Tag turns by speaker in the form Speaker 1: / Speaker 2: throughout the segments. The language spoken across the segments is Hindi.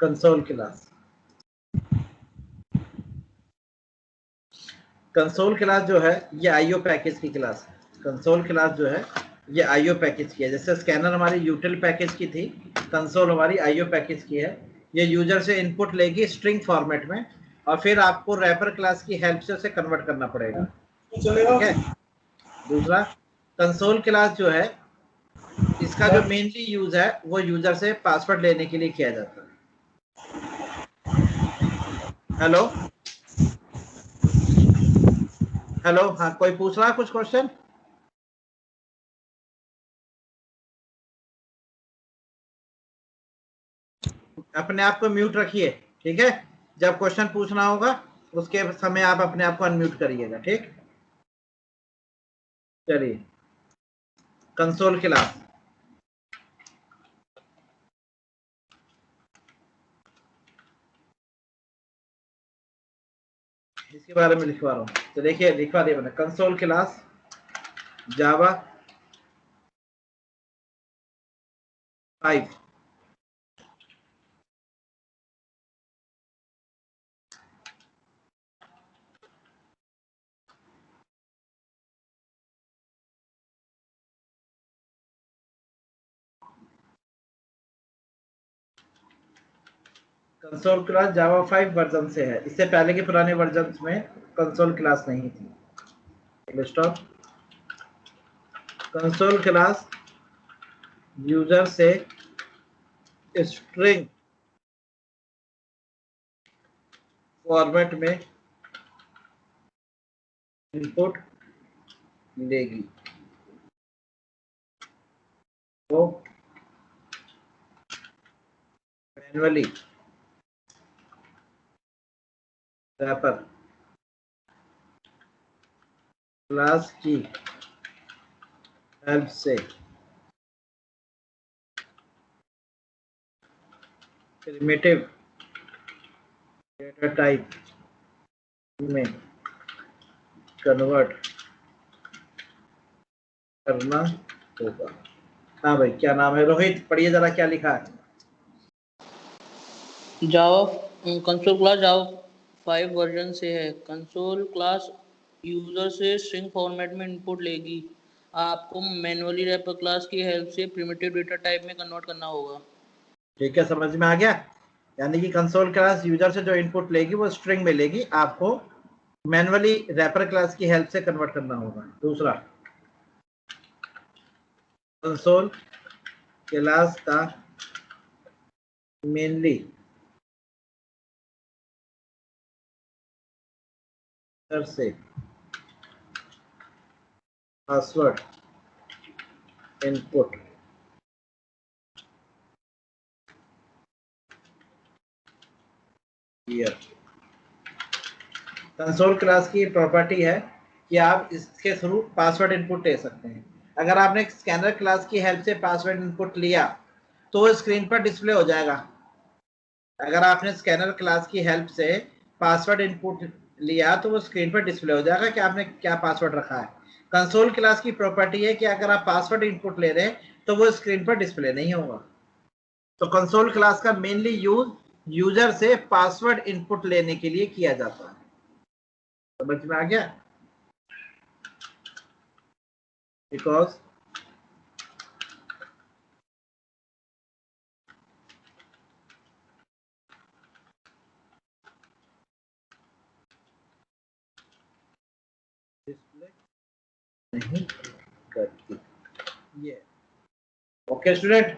Speaker 1: Console class. कंसोल क्लास जो है ये आईओ पैकेज की क्लास है। कंसोल क्लास जो है ये आईओ पैकेज की है। जैसे स्कैनर हमारी यूटिल पैकेज की थी, कंसोल हमारी आईओ पैकेज की है। ये यूजर से इनपुट लेगी स्ट्रिंग फॉर्मेट में और फिर आपको रैपर क्लास की हेल्प से उसे कन्वर्ट करना पड़ेगा। ठीक है। दूसरा, कंसोल क्लास जो है इसका जो मेनली यूज है वो यूजर से पासवर्ड लेने के लिए किया जाता है। हेलो हेलो, हाँ कोई पूछ रहा है कुछ क्वेश्चन? अपने आप को म्यूट रखिए, ठीक है। जब क्वेश्चन पूछना होगा उसके समय आप अपने आप को अनम्यूट करिएगा, ठीक। चलिए, कंसोल क्लास इसके बारे में लिखवा रहा हूँ, तो देखिए लिखवा दिया मैंने, कंसोल क्लास जावा 5। कंसोल क्लास जावा 5 वर्जन से है, इससे पहले के पुराने वर्जन में कंसोल क्लास नहीं थी। स्टॉप। कंसोल क्लास यूजर से स्ट्रिंग फॉर्मेट में इनपुट लेगी, वो मैनुअली रैपर क्लास की हेल्प से प्रिमिटिव डेटा टाइप में कन्वर्ट करना होगा। हाँ भाई, क्या नाम है? रोहित, पढ़िए जरा क्या लिखा है।
Speaker 2: जावा कंसोल क्लास जावा 5 वर्जन से है। कंसोल क्लास यूजर से स्ट्रिंग फॉर्मेट में इनपुट लेगी, आपको मैनुअली रैपर क्लास की हेल्प से प्रिमिटिव डेटा टाइप में कन्वर्ट करना होगा।
Speaker 1: ठीक है, समझ में आ गया। यानी कि कंसोल क्लास यूजर से जो इनपुट लेगी वो स्ट्रिंग में लेगी, आपको मैनुअली रैपर क्लास की हेल्प से कन्वर्ट करना होगा। दूसरा, कंसोल क्लास का मेनली से password input here. Console class की प्रॉपर्टी है कि आप इसके थ्रू पासवर्ड इनपुट ले सकते हैं। अगर आपने स्कैनर क्लास की हेल्प से पासवर्ड इनपुट लिया तो वो स्क्रीन पर डिस्प्ले हो जाएगा। अगर आपने स्कैनर क्लास की हेल्प से पासवर्ड इनपुट लिया तो वो स्क्रीन पर डिस्प्ले हो जाएगा कि आपने क्या पासवर्ड रखा है। कंसोल क्लास की प्रॉपर्टी है कि अगर आप पासवर्ड इनपुट ले रहे हैं तो वो स्क्रीन पर डिस्प्ले नहीं होगा। तो कंसोल क्लास का मेनली यूज यूजर से पासवर्ड इनपुट लेने के लिए किया जाता है। समझ में आ गया? बिकॉज डिस्प्ले नहीं करती ये। ओके स्टूडेंट,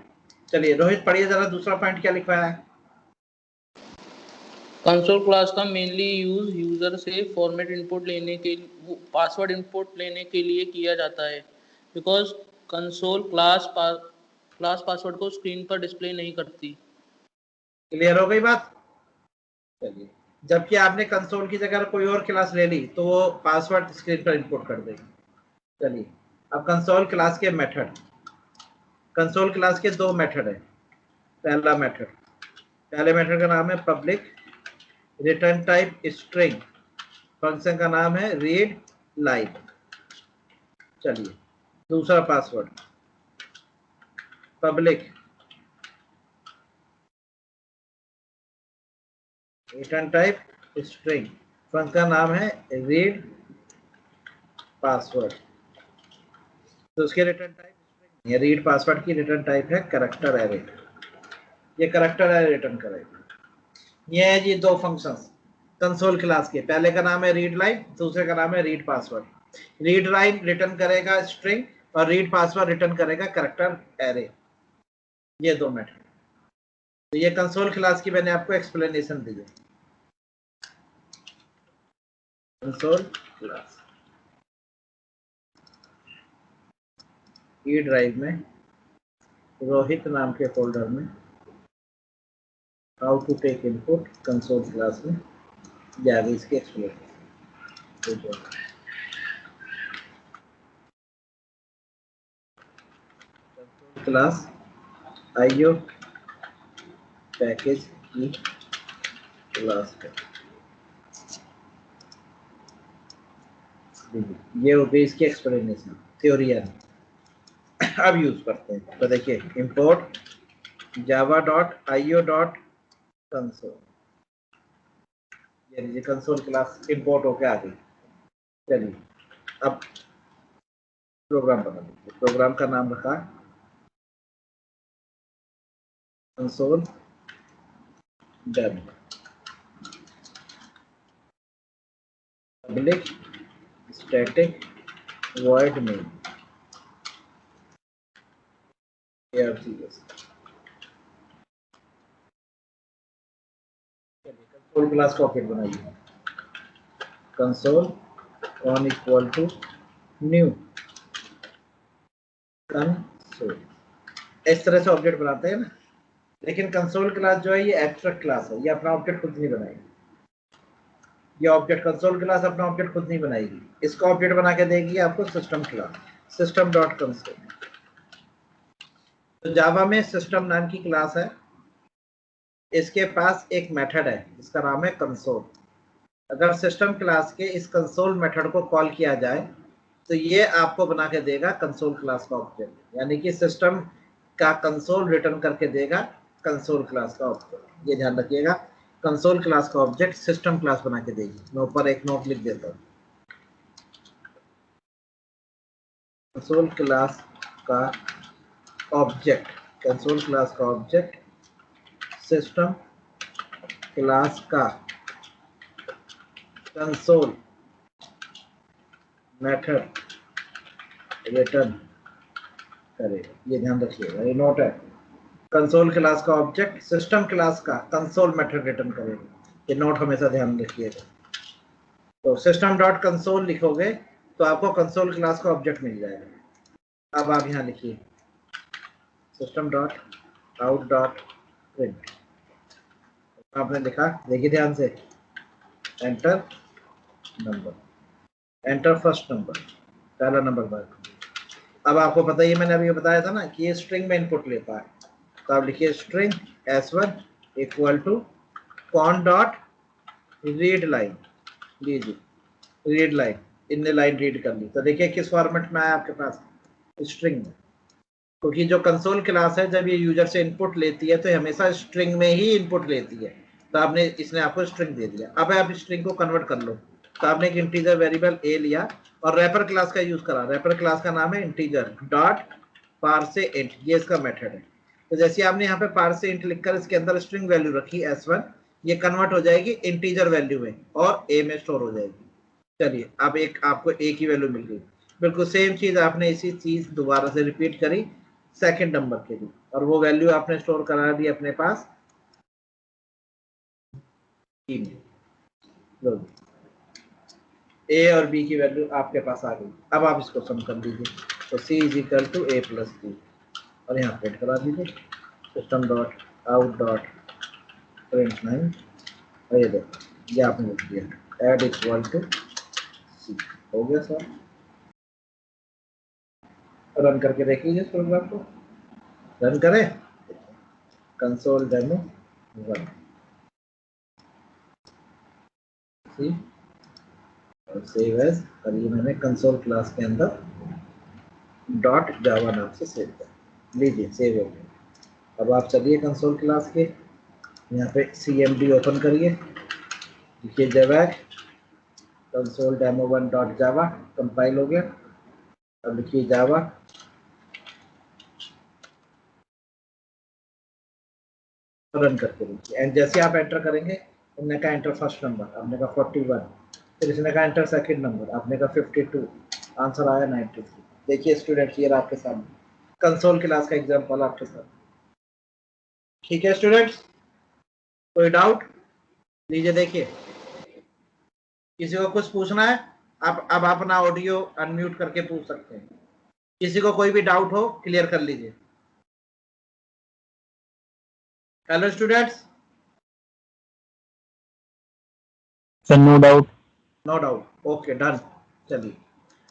Speaker 1: चलिए रोहित पढ़िए जरा दूसरा पॉइंट क्या लिखा है।
Speaker 2: कंसोल क्लास का मेनली यूज यूजर से फॉर्मेट इनपुट लेने के पासवर्ड इनपुट लेने के लिए किया जाता है, बिकॉज कंसोल क्लास पासवर्ड को स्क्रीन पर डिस्प्ले नहीं करती।
Speaker 1: क्लियर हो गई बात? चलिए, जबकि आपने कंसोल की जगह कोई और क्लास ले ली तो वो पासवर्ड स्क्रीन पर इनपुट कर देगी। चलिए, अब कंसोल क्लास के मेथड। कंसोल क्लास के दो मेथड है। पहले मेथड का नाम है public return type string, function का नाम है रीड लाइन। चलिए, दूसरा password public return type string, function का नाम है रीड पासवर्ड, तो उसके रिटर्न टाइप स्ट्रिंग है। रीड पासवर्ड की रिटर्न टाइप है कैरेक्टर एरे, ये कैरेक्टर एरे रिटर्न करेगा। ये है जी दो फंक्शंस कंसोल क्लास के, पहले का नाम है रीड लाइन, दूसरे का नाम है read password. Read line return करेगा स्ट्रिंग और रीड पासवर्ड रिटर्न करेगा कैरेक्टर एरे, ये दो मेथड। तो ये कंसोल क्लास की मैंने आपको एक्सप्लेनेशन दी है। कंसोल क्लास ई ड्राइव में रोहित नाम के फोल्डर में how to take input console class में जाएगी इसकी एक्सप्लेनेशन। क्लास आईओ पैकेज की क्लास है, ये हो गई इसकी एक्सप्लेनेशन थ्योरी है। अब यूज करते हैं, तो देखिए import Java dot IO dot console, ये कंसोल क्लास इंपोर्ट होके आ गई। चलिए अब प्रोग्राम बना लीजिए, प्रोग्राम का नाम रखा console demo, public static void main ARCS। Console class का ऑब्जेक्ट बनाइए, console on equal to new console, इस तरह से ऑब्जेक्ट बनाते हैं ना। लेकिन कंसोल क्लास जो है ये एब्स्ट्रैक्ट क्लास है, ये अपना ऑब्जेक्ट खुद नहीं बनाएगी। ये ऑब्जेक्ट कंसोल क्लास अपना ऑब्जेक्ट खुद नहीं बनाएगी, इसका ऑब्जेक्ट बना के देगी आपको system class, system dot console. तो जावा में सिस्टम नाम की क्लास है, इसके पास एक मेथड है जिसका नाम है कंसोल। अगर सिस्टम क्लास के इस कंसोल मेथड को कॉल किया जाए तो ये आपको बना के देगा कंसोल क्लास का ऑब्जेक्ट, यानी कि सिस्टम का कंसोल रिटर्न करके देगा कंसोल क्लास का ऑब्जेक्ट। ये ध्यान रखिएगा, कंसोल क्लास का ऑब्जेक्ट सिस्टम क्लास बना के देगी। मैं ऊपर एक नोट लिख देता हूँ, कंसोल क्लास का ऑब्जेक्ट, कंसोल क्लास का ऑब्जेक्ट सिस्टम क्लास का कंसोल मेथड रिटर्न करेगा। ये ध्यान रखिएगा, ये नोट है। कंसोल क्लास का ऑब्जेक्ट सिस्टम क्लास का कंसोल मेथड रिटर्न करेगा, ये नोट हमेशा ध्यान रखिएगा। तो सिस्टम डॉट कंसोल लिखोगे तो आपको कंसोल क्लास का ऑब्जेक्ट मिल जाएगा। अब आप यहाँ लिखिए system dot out dot print, आपने लिखा, देखिए ध्यान से, enter number, enter first number, पहला नंबर बार। अब आपको पता ही है, मैंने अभी बताया था ना कि ये स्ट्रिंग में इनपुट लेता है, तो आप लिखिए string s1 equal to con dot read line, लीजिए रीड लाइन, इनने लाइन रीड कर ली। तो देखिए किस फॉर्मेट में आया आपके पास, स्ट्रिंग में, क्योंकि जो कंसोल क्लास है जब ये यूजर से इनपुट लेती है तो हमेशा स्ट्रिंग में ही इनपुट लेती है। तो आपने, इसने आपको स्ट्रिंग दे दिया। अब आप स्ट्रिंग को कन्वर्ट कर लो, तो आपने एक इंटीजर वेरिएबल ए लिया और रैपर क्लास का यूज करा। रैपर क्लास का नाम है इंटीजर डॉट पार्से इंट, ये इसका मेथड है। तो जैसे आपने यहाँ पे पार्से इंट लिखकर इसके अंदर स्ट्रिंग वैल्यू रखी s1, ये कन्वर्ट हो जाएगी इंटीजर वैल्यू में और ए में स्टोर हो जाएगी। चलिए अब एक आपको ए की वैल्यू मिल गई। बिल्कुल सेम चीज आपने इसी चीज दोबारा से रिपीट करी सेकंड नंबर के लिए, और वो वैल्यू आपने स्टोर करा दी अपने पास ए और बी की वैल्यू आपके पास आ गई। अब आप इसको सम कर लीजिए, तो C is equal to A plus B, और यहाँ प्रिंट करा दीजिए system dot out dot print 9, और ये देखो ये आपने लिख दिया एड इक्वल टू सी। हो गया सर, रन करके देख लीजिए इस प्रोग्राम को, रन करें कंसोल डेमो 1 सी और सेव एज, और ये मैंने कंसोल क्लास के अंदर डॉट जावा नाम से सेव कर लीजिए, सेव हो गया। अब आप चलिए कंसोल क्लास के यहाँ पे CMD ओपन करिए, लिखिए javac console demo 1 dot java, compile हो गया। अब लिखिए जावा रन करके देखिए, एंड जैसे आप एंटर करेंगे, हमने कहा एंटर फर्स्ट नंबर, आपने कहा 41, फिर इसने कहा एंटर सेकंड नंबर, आपने कहा 52, आंसर आया 93। देखिए स्टूडेंट्स, ये आपके सामने कंसोल क्लास का एग्जांपल आपके साथ। ठीक है स्टूडेंट्स, कोई डाउट? लीजिए देखिए, किसी को कुछ पूछना है, आप अब अपना ऑडियो अनम्यूट करके पूछ सकते हैं। किसी को कोई भी डाउट हो क्लियर कर लीजिए। Hello students.
Speaker 3: Sir no doubt.
Speaker 1: No doubt, okay done. चलिए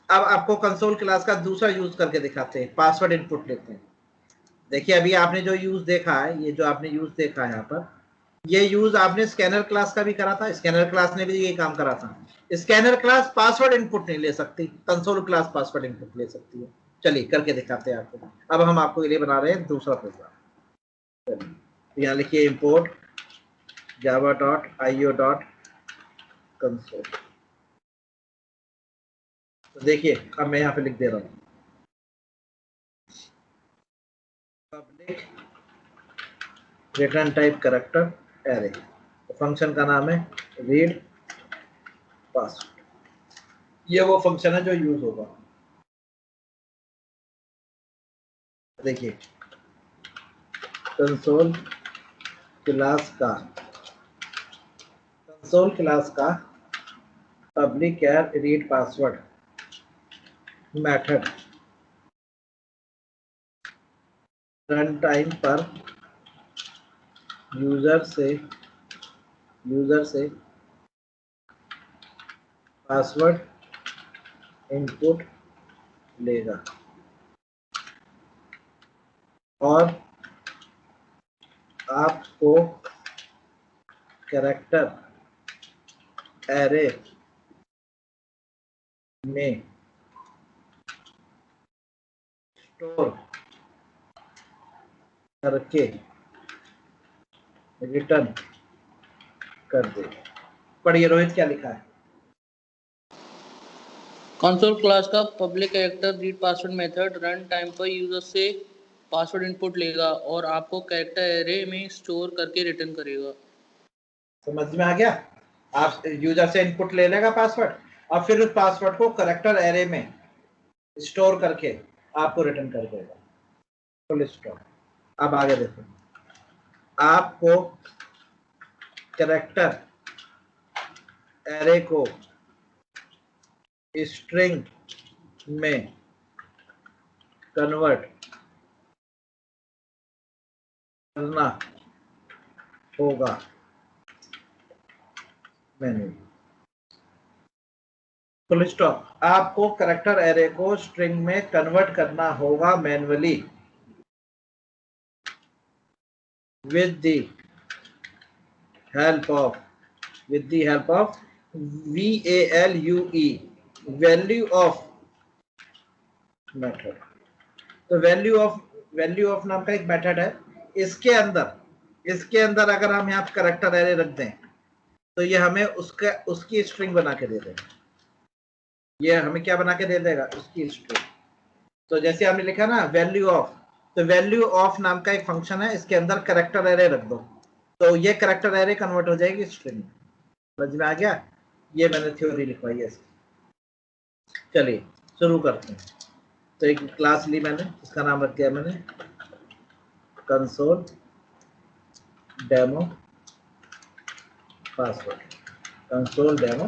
Speaker 1: अब आपको कंसोल क्लास का दूसरा यूज करके दिखाते हैं, पासवर्ड इनपुट लेते हैं। देखिए अभी आपने जो यूज देखा है, ये जो आपने यूज देखा है यहाँ पर, ये यूज आपने स्कैनर क्लास का भी करा था, स्कैनर क्लास ने भी ये काम करा था। स्कैनर क्लास पासवर्ड इनपुट नहीं ले सकती, कंसोल क्लास पासवर्ड इनपुट ले सकती है। चलिए करके दिखाते हैं आपको। अब हम आपको लिए बना रहे हैं दूसरा प्रोग्राम। चलिए यहाँ लिखिए इंपोर्ट java.io.console। तो देखिए अब मैं यहाँ पे लिख दे रहा हूँ public return type character array, function का नाम है रीड पासवर्ड। ये वो फंक्शन है जो यूज होगा। देखिए कंसोल क्लास का public char read password method run time पर यूजर से पासवर्ड इनपुट लेगा और आपको कैरेक्टर एरे में स्टोर करके रिटर्न कर दे। पढ़िए रोहित क्या लिखा है।
Speaker 2: कंसोल क्लास का public character read password method run time पर यूजर से पासवर्ड इनपुट लेगा और आपको कैरेक्टर एरे में स्टोर करके रिटर्न करेगा।
Speaker 1: समझ में आ गया? आप यूजर से इनपुट ले लेगा पासवर्ड और फिर उस पासवर्ड को कैरेक्टर एरे में स्टोर करके आपको रिटर्न कर देगा। Full stop. अब आगे देखो, आपको कैरेक्टर एरे को स्ट्रिंग में कन्वर्ट करना होगा मैन्युअली। Full stop. आपको कैरेक्टर एरे को स्ट्रिंग में कन्वर्ट करना होगा manually with the help of VALUE value of method. तो वैल्यू ऑफ नाम का एक मेथड है। इसके अंदर अगर हम यहाँ कैरेक्टर एरे रख दें तो ये हमें उसकी स्ट्रिंग बना के दे देगा। ये हमें क्या बना के दे देगा? उसकी स्ट्रिंग। तो जैसे हमने लिखा ना वैल्यू ऑफ, तो वैल्यू ऑफ नाम का एक फंक्शन है, इसके अंदर कैरेक्टर एरे रख दो तो ये कैरेक्टर एरे कन्वर्ट हो जाएगी स्ट्रिंग। समझ में आ गया? ये मैंने थ्योरी लिखवाई है इसकी। चलिए शुरू करते हैं। तो एक क्लास ली मैंने, इसका नाम रख दिया मैंने console demo password. Console demo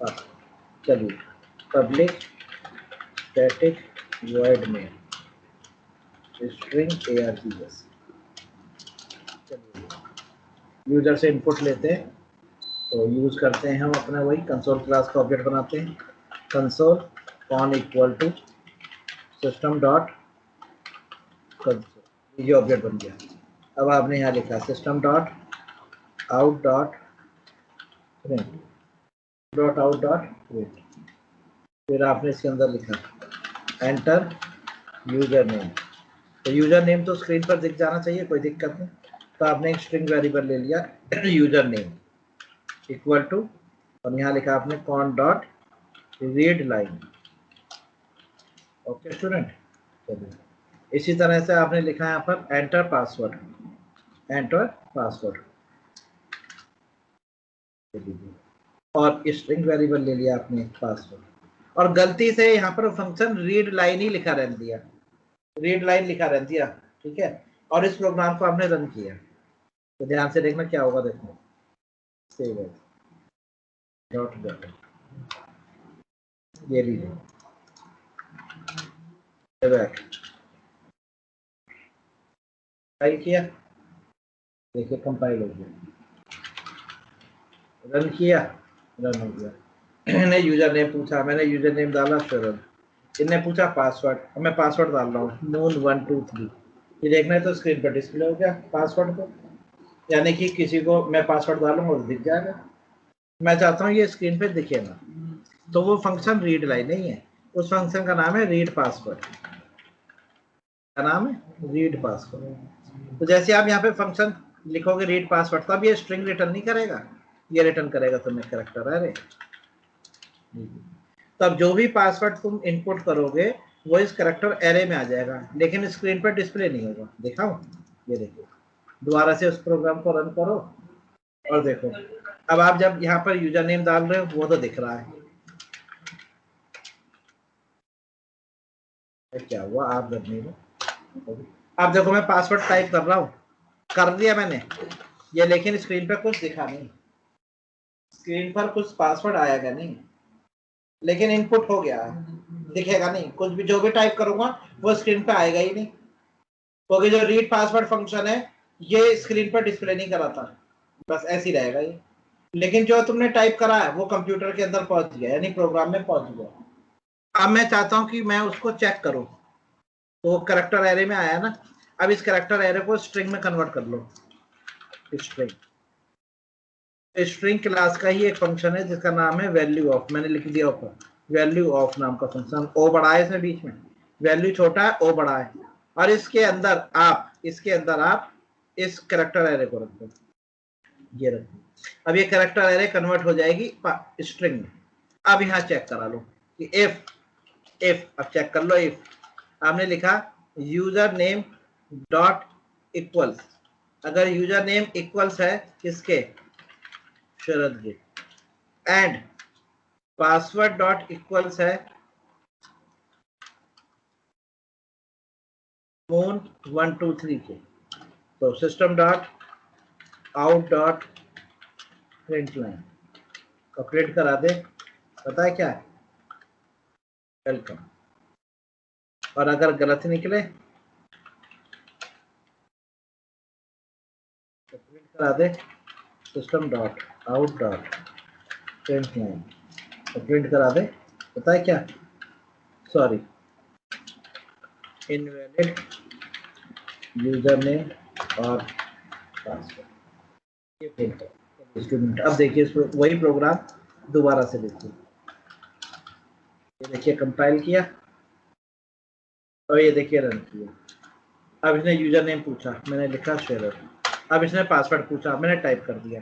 Speaker 1: password. चलिए पब्लिक स्टैटिक वॉइड में स्ट्रिंग args। चलिए यूजर से इनपुट लेते हैं तो यूज करते हैं हम अपना वही कंसोल क्लास का ऑब्जेक्ट बनाते हैं। Console con equal to system dot console, ये ऑब्जेक्ट बन गया। अब आपने यहाँ लिखा system dot out dot print, फिर आपने इसके अंदर लिखा एंटर यूजर नेम। तो यूजर नेम तो स्क्रीन पर दिख जाना चाहिए, कोई दिक्कत नहीं। तो आपने एक स्ट्रिंग वेरिएबल ले लिया यूजर नेम इक्वल टू और यहाँ लिखा आपने cone dot read line. Okay student, चलिए इसी तरह से आपने लिखा है यहाँ पर एंटर पासवर्ड, एंटर पासवर्ड और स्ट्रिंग वेरिएबल ले लिया आपने पासवर्ड, और गलती से यहाँ पर फंक्शन रीड लाइन ही लिखा रहने दिया, रीड लाइन लिखा रहने दिया, ठीक है। और इस प्रोग्राम को आपने रन किया, तो ध्यान से देखना क्या होगा। देखो सेव एज डॉट डॉट, ये लीजिए कंपाइल किया, देखिए कंपाइल हो गया, रन किया, रन हो गया। मैंने यूजर नेम पूछा, मैंने यूजर नेम डाला शरद, इन्हें पूछा पासवर्ड, अब मैं पासवर्ड डाल रहा हूँ moon123, ये देखना है तो स्क्रीन पर डिस्प्ले हो गया पासवर्ड को, यानी कि किसी को मैं पासवर्ड डालूंगा और दिख जाएगा। मैं चाहता हूँ ये स्क्रीन पे दिखे ना, तो वो फंक्शन रीड लाइन नहीं है, उस फंक्शन का नाम है रीड पासवर्ड, का नाम है रीड पासवर्ड। तो जैसे आप यहाँ पे फंक्शन लिखोगे रीड पासवर्ड, तब ये स्ट्रिंग रिटर्न नहीं करेगा, ये रिटर्न करेगा तुम्हें कैरेक्टर अरे। तब जो भी पासवर्ड तुम इनपुट करोगे वो इस कैरेक्टर एरे में आ जाएगा, लेकिन स्क्रीन पर डिस्प्ले नहीं होगा। दिखाओ, ये देखो, दोबारा से उस प्रोग्राम को रन करो और देखो, अब आप जब यहाँ पर यूजर नेम डाल रहे हो वो तो दिख रहा है। क्या हुआ, आप जब नहीं हो, अब देखो मैं पासवर्ड टाइप कर रहा हूँ, कर दिया मैंने ये, लेकिन स्क्रीन पर कुछ दिखा नहीं, स्क्रीन पर कुछ पासवर्ड आएगा नहीं, लेकिन इनपुट हो गया, दिखेगा नहीं, कुछ भी जो भी टाइप करूंगा वो स्क्रीन पे आएगा ही नहीं, क्योंकि जो रीड पासवर्ड फंक्शन है ये स्क्रीन पर डिस्प्ले नहीं कराता, बस ऐसे ही रहेगा ये। लेकिन जो तुमने टाइप करा है वो कंप्यूटर के अंदर पहुंच गया, यानी प्रोग्राम में पहुंच गया। अब मैं चाहता हूं कि मैं उसको चेक करूं, तो कैरेक्टर एरे में आया ना, अब इस कैरेक्टर एरे को स्ट्रिंग में कन्वर्ट कर लो। स्ट्रिंग, स्ट्रिंग क्लास का ही एक फंक्शन है जिसका नाम है वैल्यू ऑफ, मैंने लिख दिया ऊपर वैल्यू ऑफ नाम का फंक्शन, ओ बड़ा है इसमें बीच में, वैल्यू छोटा है ओ बड़ा है, और इसके अंदर आप इस कैरेक्टर एरे को रख दो, ये रखो। अब ये कैरेक्टर एरे कन्वर्ट हो जाएगी स्ट्रिंग में। अब यहाँ चेक करा लो कि इफ अब चेक कर लो, इफ आपने लिखा यूजर नेम डॉट इक्वल्स, अगर यूजर नेम इक्वल्स है किसके, शरद के, एंड पासवर्ड डॉट इक्वल्स है moon123 के, तो system dot out dot print line को प्रिंट करा दे, पता है क्या है, वेलकम। और अगर गलत निकले तो प्रिंट करा दे system dot out dot print line, तो प्रिंट करा दे, पता है क्या, सॉरी इनवैलिड यूजर नेम और पासवर्ड, ये प्रिंट कर स्टूडेंट। अब देखिए वही प्रोग्राम दोबारा से देखिए, ये देखिए कंपाइल किया और ये देखिए रन किया। अब इसने यूजर नेम पूछा, मैंने लिखा शेरर, अब इसने पासवर्ड पूछा, मैंने टाइप कर दिया,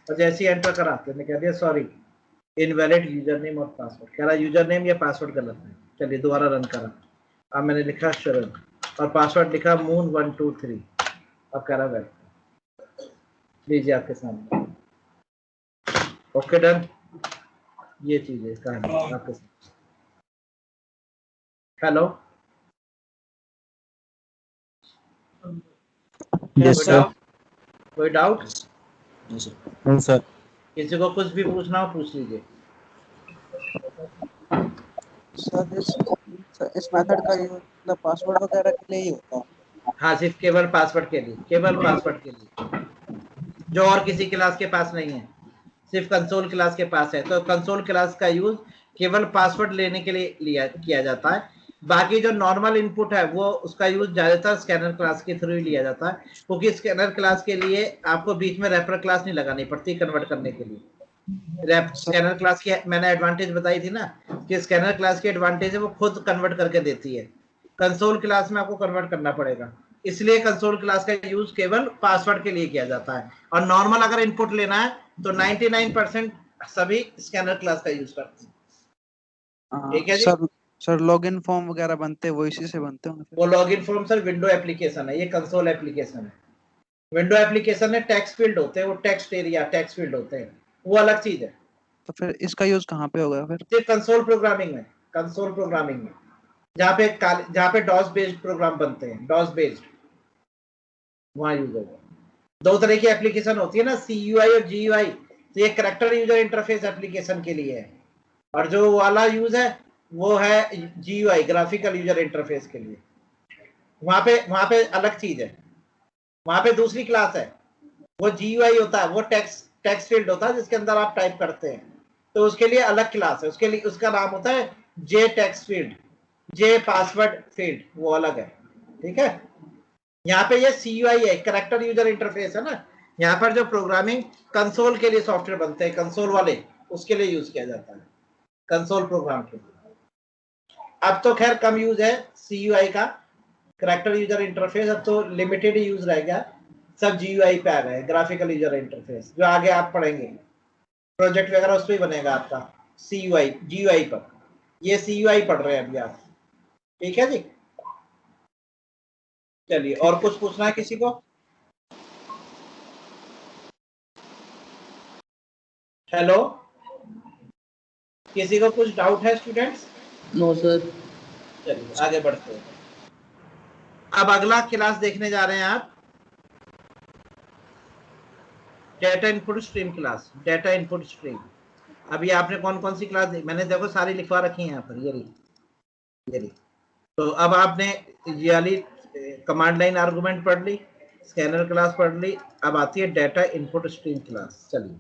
Speaker 1: और जैसे ही एंटर करा तो कह दिया सॉरी इनवैलिड यूजर नेम और पासवर्ड, कह रहा यूजर नेम या पासवर्ड गलत है। चलिए दोबारा रन करा, अब मैंने लिखा शरद और पासवर्ड लिखा moon123, अब कह रहा वेलकम, लीजिए आपके सामने, ओके डन। ये चीज है कहानी आपके साथ। Hello,
Speaker 3: yes sir.
Speaker 1: कोई डाउट?
Speaker 3: नहीं सर।
Speaker 1: किसी को कुछ भी पूछना हो पूछ लीजिए।
Speaker 4: सर इस मेथड का यूज मतलब पासवर्ड वगैरह के लिए ही होता है?
Speaker 1: हाँ, सिर्फ केवल पासवर्ड के लिए, केवल पासवर्ड के लिए, जो और किसी क्लास के पास नहीं है, सिर्फ कंसोल क्लास के पास है। तो कंसोल क्लास का यूज केवल पासवर्ड लेने के लिए किया जाता है। बाकी जो नॉर्मल इनपुट है वो उसका यूज ज्यादातर स्कैनर क्लास के थ्रू ही लिया जाता है, क्योंकि स्कैनर क्लास के लिए आपको बीच में रेफर क्लास नहीं लगानी पड़ती कन्वर्ट करने के लिए। स्कैनर क्लास की मैंने एडवांटेज बताई थी ना, कि स्कैनर क्लास की एडवांटेज है वो खुद कन्वर्ट करके देती है, कंसोल क्लास में आपको कन्वर्ट करना पड़ेगा। इसलिए कंसोल क्लास का यूज केवल पासवर्ड के लिए किया जाता है। और नॉर्मल अगर इनपुट लेना है तो 99% सभी स्कैनर क्लास का यूज करते हैं। ठीक है जी।
Speaker 4: सर लॉगिन फॉर्म वगैरह बनते हैं वो इसी से बनते होंगे
Speaker 1: वो login form sir window application है, ये कंसोल एप्लीकेशन है। विंडो एप्लीकेशन में टेक्स्ट फील्ड होते हैं, वो टेक्स्ट एरिया टेक्स्ट फील्ड होते हैं, वो अलग चीज है।
Speaker 4: तो फिर इसका यूज कहाँ पे होगा फिर?
Speaker 1: सिर्फ कंसोल प्रोग्रामिंग में, कंसोल प्रोग्रामिंग में जहाँ पे डॉस बेस्ड प्रोग्राम बनते हैं, डॉस बेस्ड, वहां यूज होगा। दो तरह की एप्लीकेशन होती है ना, CUI और GUI। तो ये कैरेक्टर यूजर इंटरफेस एप्लीकेशन के लिए है, और जो वाला यूज है वो है GUI, ग्राफिकल यूजर इंटरफेस के लिए। वहां पे अलग चीज है, वहां पे दूसरी क्लास है। वो GUI होता है, वो टेक्स्ट फील्ड होता है जिसके अंदर आप टाइप करते हैं, तो उसके लिए अलग क्लास है, उसके लिए उसका नाम होता है जे टेक्स्ट फील्ड, जे पासवर्ड फील्ड, वो अलग है। ठीक है। यहाँ पे ये CUI है, कैरेक्टर यूजर इंटरफेस है ना। यहाँ पर जो प्रोग्रामिंग कंसोल के लिए सॉफ्टवेयर बनते हैं, कंसोल वाले, उसके लिए यूज किया जाता है, कंसोल प्रोग्राम के लिए। अब तो खैर कम यूज है CUI का, कैरेक्टर यूजर इंटरफेस अब तो लिमिटेड ही यूज रह गया, सब GUI पे आ गए, ग्राफिकल यूजर इंटरफेस, जो आगे आप पढ़ेंगे प्रोजेक्ट वगैरह उस पर ही बनेगा आपका CUI GUI पर। ये CUI पढ़ रहे हैं अभी आप। ठीक है जी। चलिए, और कुछ पूछना है किसी को? हेलो, किसी को कुछ डाउट है स्टूडेंट्स?
Speaker 2: No sir.
Speaker 1: चलिए आगे बढ़ते हैं। अब अगला क्लास देखने जा रहे हैं आप, data input stream class, data input stream. अभी आपने कौन कौन सी क्लास मैंने देखो सारी लिखवा रखी है यहाँ पर, ये रही। तो अब आपने ये वाली कमांड लाइन आर्गुमेंट पढ़ ली, स्कैनर क्लास पढ़ ली, अब आती है डेटा इनपुट स्ट्रीम क्लास। चलिए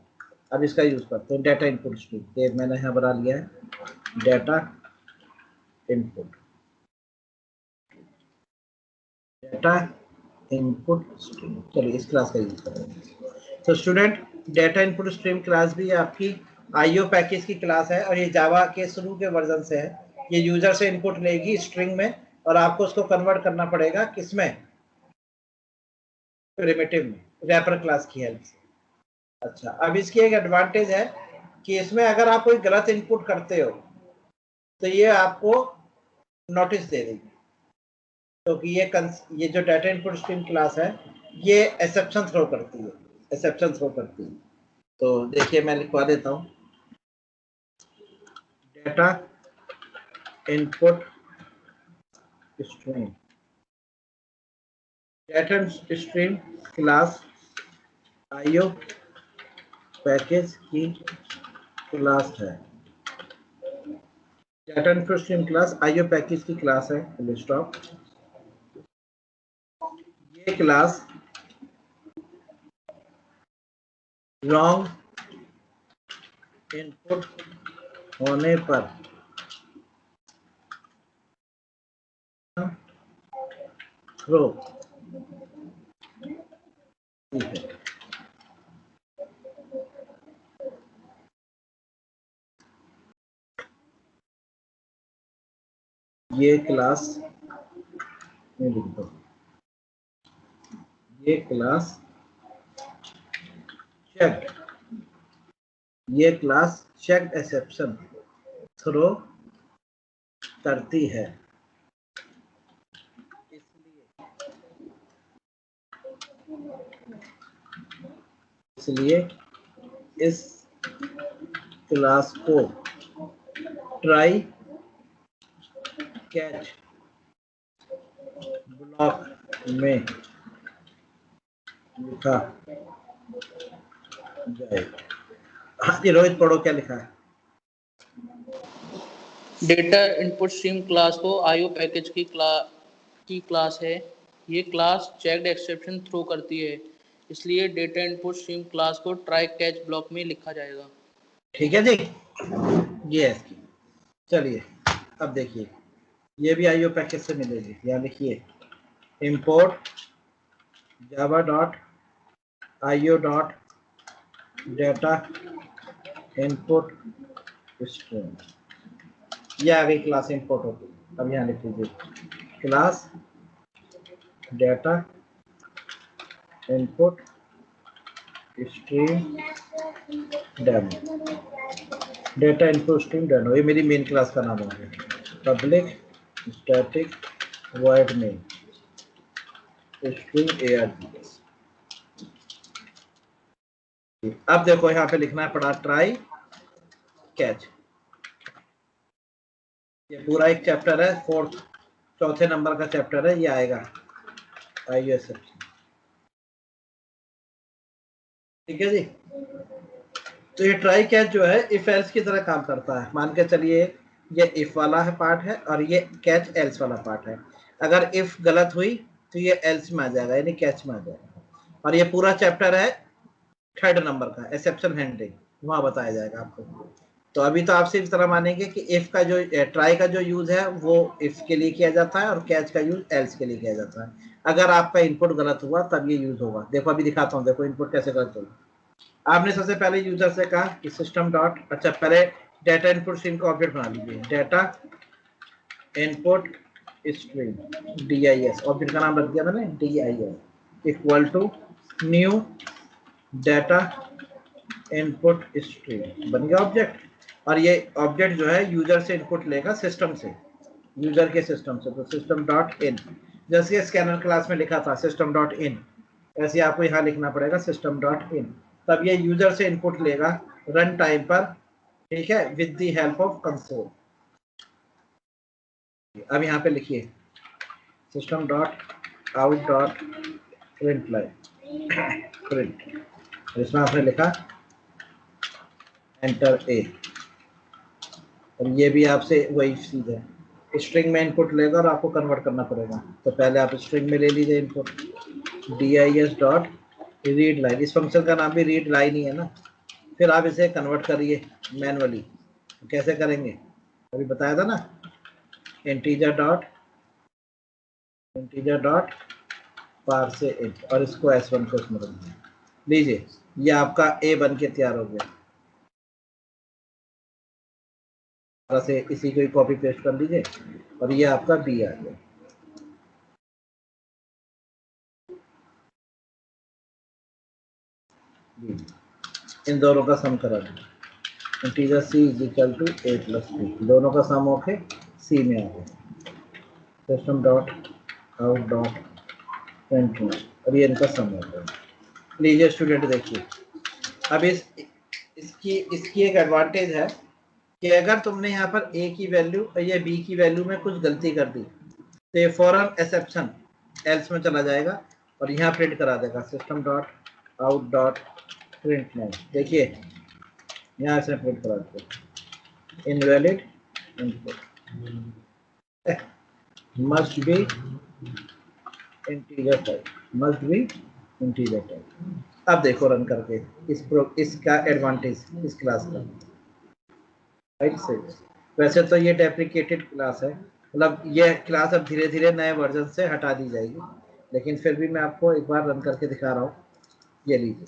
Speaker 1: अब इसका यूज करते हैं, डेटा इनपुट स्ट्रीम। ये मैंने यहाँ बना लिया है, data input, data input stream. चलिए इस क्लास का यूज करेंगे। तो student, data input stream class भी आपकी IO पैकेज की क्लास है, और ये जावा के शुरू के वर्जन से है। ये यूजर से इनपुट लेगी स्ट्रिंग में, और आपको उसको कन्वर्ट करना पड़ेगा किसमें, प्रिमिटिव में, रैपर क्लास की हेल्प से। अच्छा, अब इसकी एक एडवांटेज है कि इसमें अगर आप कोई गलत इनपुट करते हो तो ये आपको नोटिस दे देगी। तो कि ये जो डेटा इनपुट स्ट्रीम क्लास है ये एक्सेप्शन थ्रो करती है, एक्सेप्शन थ्रो करती है। तो देखिए मैं लिखवा देता हूँ, data input stream, data stream class IO package की क्लास है। Data input stream class IO package की क्लास है, फुल स्टॉप। ये क्लास रॉन्ग इनपुट होने पर थ्रो, ठीक है। ये क्लास में लिख दो, ये क्लास चेक, ये क्लास चेक एक्सेप्शन थ्रो करती है, इसलिए इस क्लास को ट्राई कैच ब्लॉक में लिखा जाएगा। हाँ जी रोहित, पढ़ो क्या लिखा है।
Speaker 2: डेटा इनपुट स्ट्रीम क्लास को IO पैकेज की क्लास है। ये क्लास चेक्ड एक्सेप्शन थ्रो करती है, इसलिए डेटा इनपुट स्ट्रीम क्लास को ट्राई कैच ब्लॉक में लिखा जाएगा।
Speaker 1: ठीक है जी, ये है इसकी। चलिए अब देखिए, ये भी IO पैकेज से मिलेगी। यहाँ लिखिए import java dot io dot data input stream, ये आ गई क्लास इंपोर्ट होगी। अब यहाँ लिख लीजिए class data input stream demo, data input stream demo, ये मेरी मेन क्लास का नाम हो गया। Public static void main stream ARGS। अब देखो यहाँ पे लिखना है पड़ा ट्राई कैच। ये पूरा एक चैप्टर है, चौथे नंबर का चैप्टर है, ये आएगा IUS। ठीक है जी। तो ये ट्राई कैच जो है इफ एल्स की तरह काम करता है। मान के चलिए ये इफ वाला है पार्ट है और ये कैच एल्स वाला पार्ट है। अगर इफ गलत हुई तो ये एल्स में आ जाएगा, यानी कैच में आ जाएगा। और ये पूरा चैप्टर है 3rd नंबर का, एक्सेप्शन हैंडलिंग, वहां बताया जाएगा आपको। तो अभी तो आप सिर्फ तरह मानेंगे कि इफ का जो ट्राई का जो यूज है वो इफ के लिए किया जाता है और कैच का यूज एल्स के लिए किया जाता है। अगर आपका इनपुट गलत हुआ तब ये यूज होगा। देखो अभी दिखाता हूँ, देखो इनपुट कैसे गलत होगा। आपने सबसे पहले यूजर से कहा कि सिस्टम डॉट, अच्छा पहले डेटा इनपुट स्ट्रीम का ऑब्जेक्ट बना लीजिए, data input stream DIS, object का नाम रख दिया मैंने DIS equal to new data input stream, बन गया ऑब्जेक्ट। और ये ऑब्जेक्ट जो है यूजर से इनपुट लेगा सिस्टम से, यूजर के सिस्टम से। तो सिस्टम डॉट इन, जैसे स्कैनर क्लास में लिखा था सिस्टम डॉट इन, ऐसे आपको यहाँ लिखना पड़ेगा सिस्टम डॉट इन। तब ये यूजर से इनपुट लेगा रन टाइम पर, ठीक है, with the help of console. अब यहाँ पे लिखिए system dot out dot print line print, इसमें आपने लिखा एंटर ए, और ये भी आपसे वही चीज है, स्ट्रिंग में इनपुट लेगा और आपको कन्वर्ट करना पड़ेगा। तो पहले आप स्ट्रिंग में ले लीजिए input DIS dot read line, इस फंक्शन का नाम भी रीड लाइन ही है ना। फिर आप इसे कन्वर्ट करिए मैनुअली। कैसे करेंगे अभी बताया था ना, इंटीजर डॉट पार से int, और इसको S1 को इसमें रख लीजिए। ये आपका A बन के तैयार हो गया। से इसी को कॉपी पेस्ट कर लीजिए और ये आपका B आ गया। इन दोनों का सम करा दें, integer C is equal to A plus B, दोनों का सम होके C में आ गया। System dot out dot print, और ये इनका सम हो गया। लीजिए स्टूडेंट देखिए, अब इसकी एक एडवांटेज है कि अगर तुमने यहाँ पर A की वैल्यू और ये B की वैल्यू में कुछ गलती कर दी तो ये फौरन एक्सेप्शन एल्स में चला जाएगा और यहाँ प्रिंट करा देगा system dot out dot print line. देखिए यहाँ से प्रिंट करा देते invalid input must be integer type, must be integer type. अब देखो रन करके इसका एडवांटेज इस क्लास का, राइट से। वैसे तो ये डेप्रिकेटेड क्लास है, मतलब ये क्लास अब धीरे धीरे नए वर्जन से हटा दी जाएगी, लेकिन फिर भी मैं आपको एक बार रन करके दिखा रहा हूँ। ये लीजिए,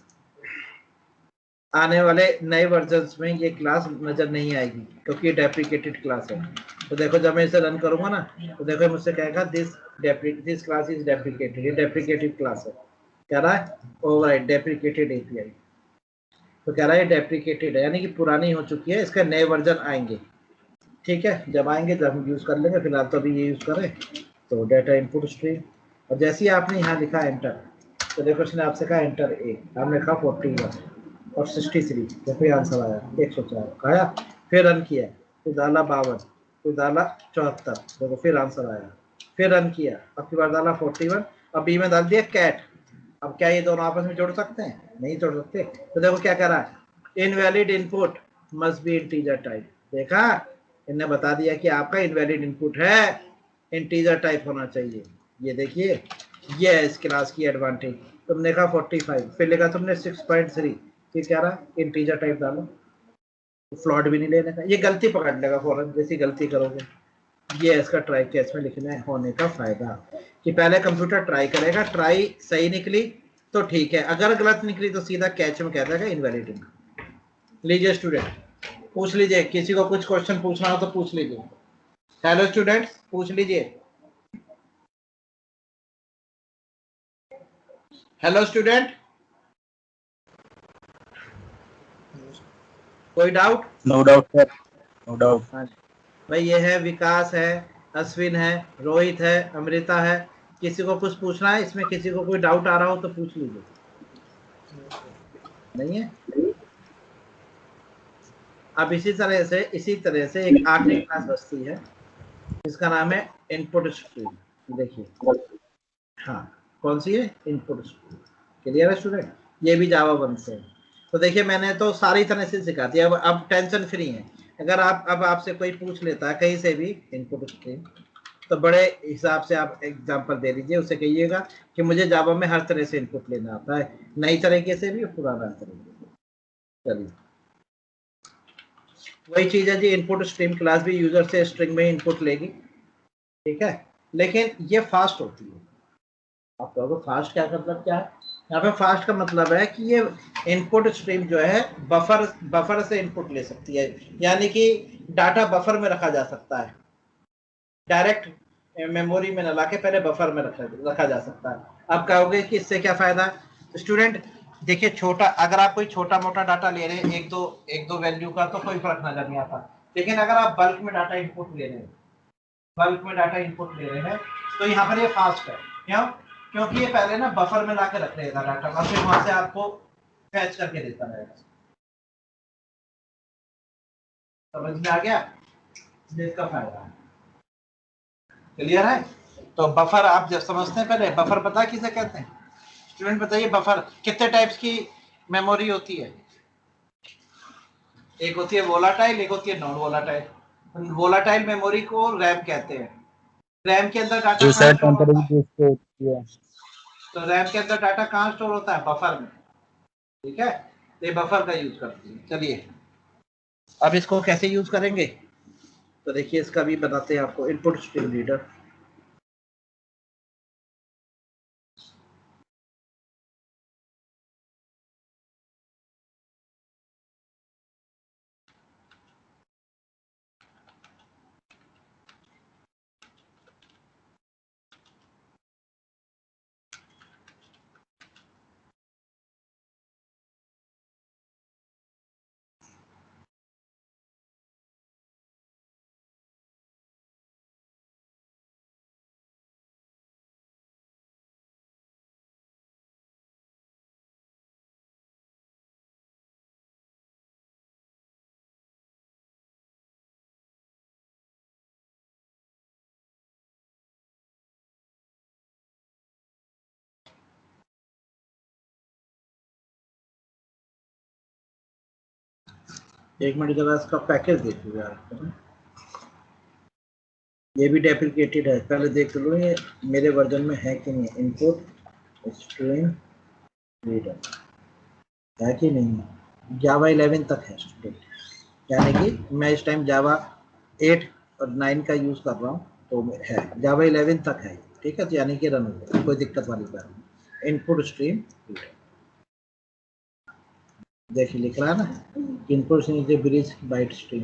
Speaker 1: आने वाले नए वर्जन्स में ये क्लास नजर नहीं आएगी क्योंकि ये डेप्रिकेटेड क्लास है। तो देखो जब मैं इसे रन करूंगा ना तो देखो मुझसे कहेगा दिस क्लास इज डेप्रिकेटेड, ये डेप्रिकेटेड क्लास है। कह रहा है ओवरराइड डेप्रिकेटेड API, तो कह रहा है डेप्रिकेटेड है, यानी कि पुरानी हो चुकी है, इसका नए वर्जन आएंगे। ठीक है, जब आएंगे जब हम यूज कर लेंगे, फिलहाल तो अभी ये यूज करें। तो डेटा इनपुट स्ट्रीम, और जैसे ही आपने यहाँ लिखा एंटर, तो देखो इसने आपसे कहा एंटर A, आपने लिखा 41 और 63, देखो आंसर आया 104 आया। फिर रन किया, फिर डाला 52, फिर डाला 74, देखो फिर आंसर आया। फिर रन किया, अब की बार डाला 41 और B में डाल दिया कैट। अब क्या ये दोनों आपस में जोड़ सकते हैं? नहीं जोड़ सकते। तो देखो क्या कह रहा है, invalid input must be integer type. देखा, इन्हें बता दिया कि आपका इनवैलिड इनपुट है, इंटीजर टाइप होना चाहिए। ये देखिए, ये है इस क्लास की एडवांटेज। तुमने कहा 45, फिर लिखा तुमने 6.3, फिर कह रहा इंटीजर टाइप डालो, फ्लॉट भी नहीं लेने का। ये गलती पकड़ लेगा फौरन, जैसी गलती करोगे। ये इसका ट्राई केस में लिखने होने का फायदा कि पहले कंप्यूटर ट्राई करेगा, ट्राई सही निकली तो ठीक है, अगर गलत निकली तो सीधा कैच में कह देगा इनवैलिड इनपुट। लीजिए स्टूडेंट पूछ लीजिए, किसी को कुछ क्वेश्चन पूछना हो तो पूछ लीजिए। हेलो स्टूडेंट्स पूछ लीजिए। हेलो स्टूडेंट, कोई doubt?
Speaker 3: No doubt sir, no doubt.
Speaker 1: हाँ जी भाई, ये है विकास है, अश्विन है, रोहित है, अमृता है। किसी को कुछ पूछना है इसमें? किसी को कोई डाउट आ रहा हो तो पूछ लीजिए। नहीं है? अब इसी तरह से एक आखिरी क्लास बचती है जिसका नाम है इनपुट स्ट्रीम। देखिए, हाँ, कौन सी है? Input stream. क्लियर है स्टूडेंट? ये भी जावा 1 से है। तो देखिए, मैंने तो सारी तरह से सिखा दिया। अब टेंशन फ्री है। अगर अब आपसे कोई पूछ लेता है कहीं से भी इनपुट स्ट्रीम, तो बड़े हिसाब से आप एग्जांपल दे दीजिए। उसे कहिएगा कि मुझे जावा में हर तरह से इनपुट लेना आता है, नई तरीके से भी, पुराना तरीके से। चलिए, वही चीज है जी, इनपुट स्ट्रीम क्लास भी यूजर से स्ट्रिंग में इनपुट लेगी। ठीक है, लेकिन ये फास्ट होती है। आप कहोगे फास्ट क्या मतलब क्या है? यहाँ पे फास्ट का मतलब है कि ये इनपुट स्ट्रीम जो है बफर से इनपुट ले सकती है, यानी कि डाटा बफर में रखा जा सकता है, डायरेक्ट मेमोरी में न लाके पहले बफर में रखा जा सकता है। आप कहोगे कि इससे क्या फायदा है? स्टूडेंट देखिए, छोटा, अगर आप कोई छोटा मोटा डाटा ले रहे हैं, एक दो वैल्यू का, तो कोई फर्क नजर नहीं आता। लेकिन अगर आप बल्क में डाटा इनपुट ले रहे हैं, तो यहाँ पर ये फास्ट है। क्यों? क्योंकि ये पहले ना बफर में लाके रख देगा डाटा और फिर वहां से आपको फैच करके देता रहेगा। समझ में आ गया? इसका फायदा है। क्लियर है? तो बफर आप जब समझते हैं, पहले बफर पता किसे कहते हैं? स्टूडेंट बताइए, बफर कितने टाइप्स की मेमोरी होती है? एक होती है वोलाटाइल, एक होती है नॉन वोलाटाइल। वोलाटाइल मेमोरी को रैम कहते हैं। रैम के अंदर डाटा
Speaker 3: जो
Speaker 1: कहाँ
Speaker 3: सर
Speaker 1: स्टोर होता
Speaker 3: टेम्परेरी
Speaker 1: है?
Speaker 3: बेस पे होती है।
Speaker 1: तो रैम के अंदर डाटा कहाँ स्टोर होता है? बफर में। ठीक है, तो ये बफर का यूज करती है। चलिए, अब इसको कैसे यूज करेंगे? तो देखिए, इसका भी बताते हैं आपको। इनपुट स्ट्रीम रीडर, एक मिनट जरा इसका पैकेज देख लीजिए आपको। ये भी डेप्रिकेटेड है, पहले देख लो ये मेरे वर्जन में है कि नहीं। इनपुट स्ट्रीम रीडर है कि नहीं? जावा 11 तक है स्टूडेंट, यानी कि मैं इस टाइम जावा 8 और 9 का यूज कर रहा हूँ, तो है जावा 11 तक है। ठीक है, तो यानी कि रन हो, कोई दिक्कत वाली बात नहीं। इनपुट स्ट्रीम रीडर देखिए, लिख रहा है ना, input stream bridge byte stream.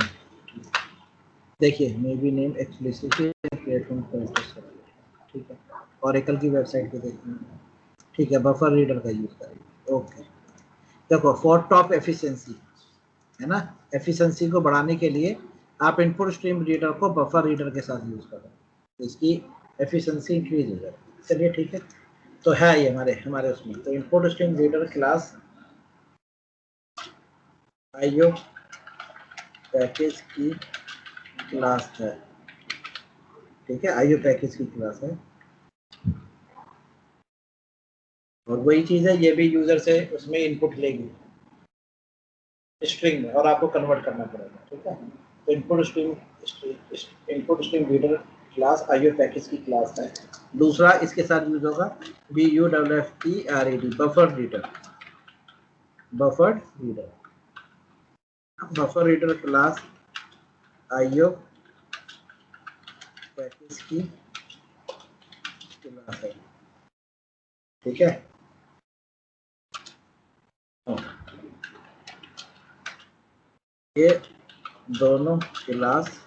Speaker 1: देखिए, may be name explicitly platform पर। ठीक है, ओरेकल की वेबसाइट पे देखते हैं। ठीक है, बफर रीडर का यूज करेंगे। ओके, देखो, फॉर टॉप एफिशिएंसी है ना, एफिशिएंसी को बढ़ाने के लिए आप इनपुट स्ट्रीम रीडर को बफर रीडर के साथ यूज करें, तो इसकी एफिशिएंसी इंक्रीज हो जाएगी। चलिए ठीक है, तो है ये हमारे हमारे उसमें। तो input stream reader class IO package की क्लास है। ठीक है, आईओ पैकेज की क्लास है, और वही चीज है, ये भी यूजर से उसमें इनपुट लेगी स्ट्रिंग में, और आपको कन्वर्ट करना पड़ेगा। ठीक है, तो input string reader class IO package की क्लास है। दूसरा इसके साथ यूज होगा BUFFERED, buffer reader. Buffer reader, buffer reader class IO package की क्लास है। ठीक है, ये दोनों क्लास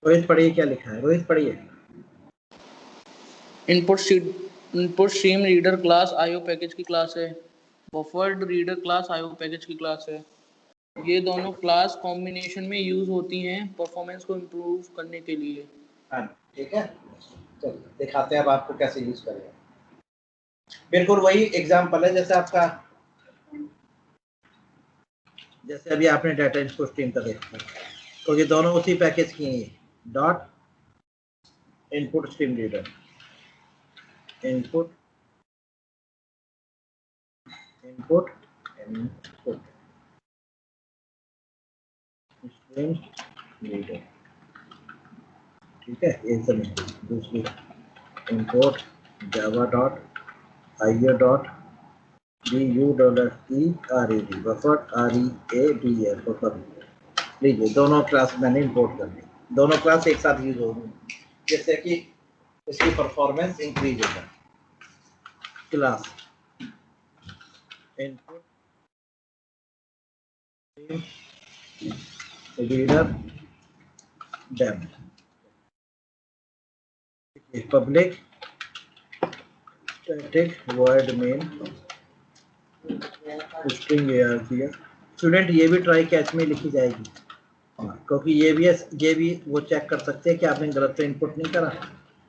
Speaker 1: रोहित पढ़िए क्या लिखा है, रोहित पढ़िए।
Speaker 2: Input stream reader class IO package की क्लास है, buffered reader class IO package की क्लास है। ये दोनों क्लास कॉम्बिनेशन में यूज होती हैं परफॉर्मेंस को इम्प्रूव करने के लिए।
Speaker 1: हाँ ठीक है, चलिए दिखाते हैं अब आपको कैसे यूज करेंगे। बिल्कुल वही एग्जाम्पल है जैसे आपका, जैसे अभी आपने डाटा इनपुट स्ट्रीम का देखा, तो ये दोनों उसी पैकेज की हैं, dot input stream reader, input input input stream reader, ठीक है। एक समझ, दूसरी import Java dot IO dot BU$ERED buffer READL buffer. लीजिए दोनों क्लास मैंने इंपोर्ट कर दी, दोनों क्लास एक साथ यूज होंगी जिससे कि इसकी परफॉर्मेंस इंक्रीज होगा। Class input reader demo, public static void main string ARCS। Student ये भी ट्राई कैच में लिखी जाएगी, क्योंकि ये भी वो चेक कर सकते हैं कि आपने गलत से इनपुट नहीं करा,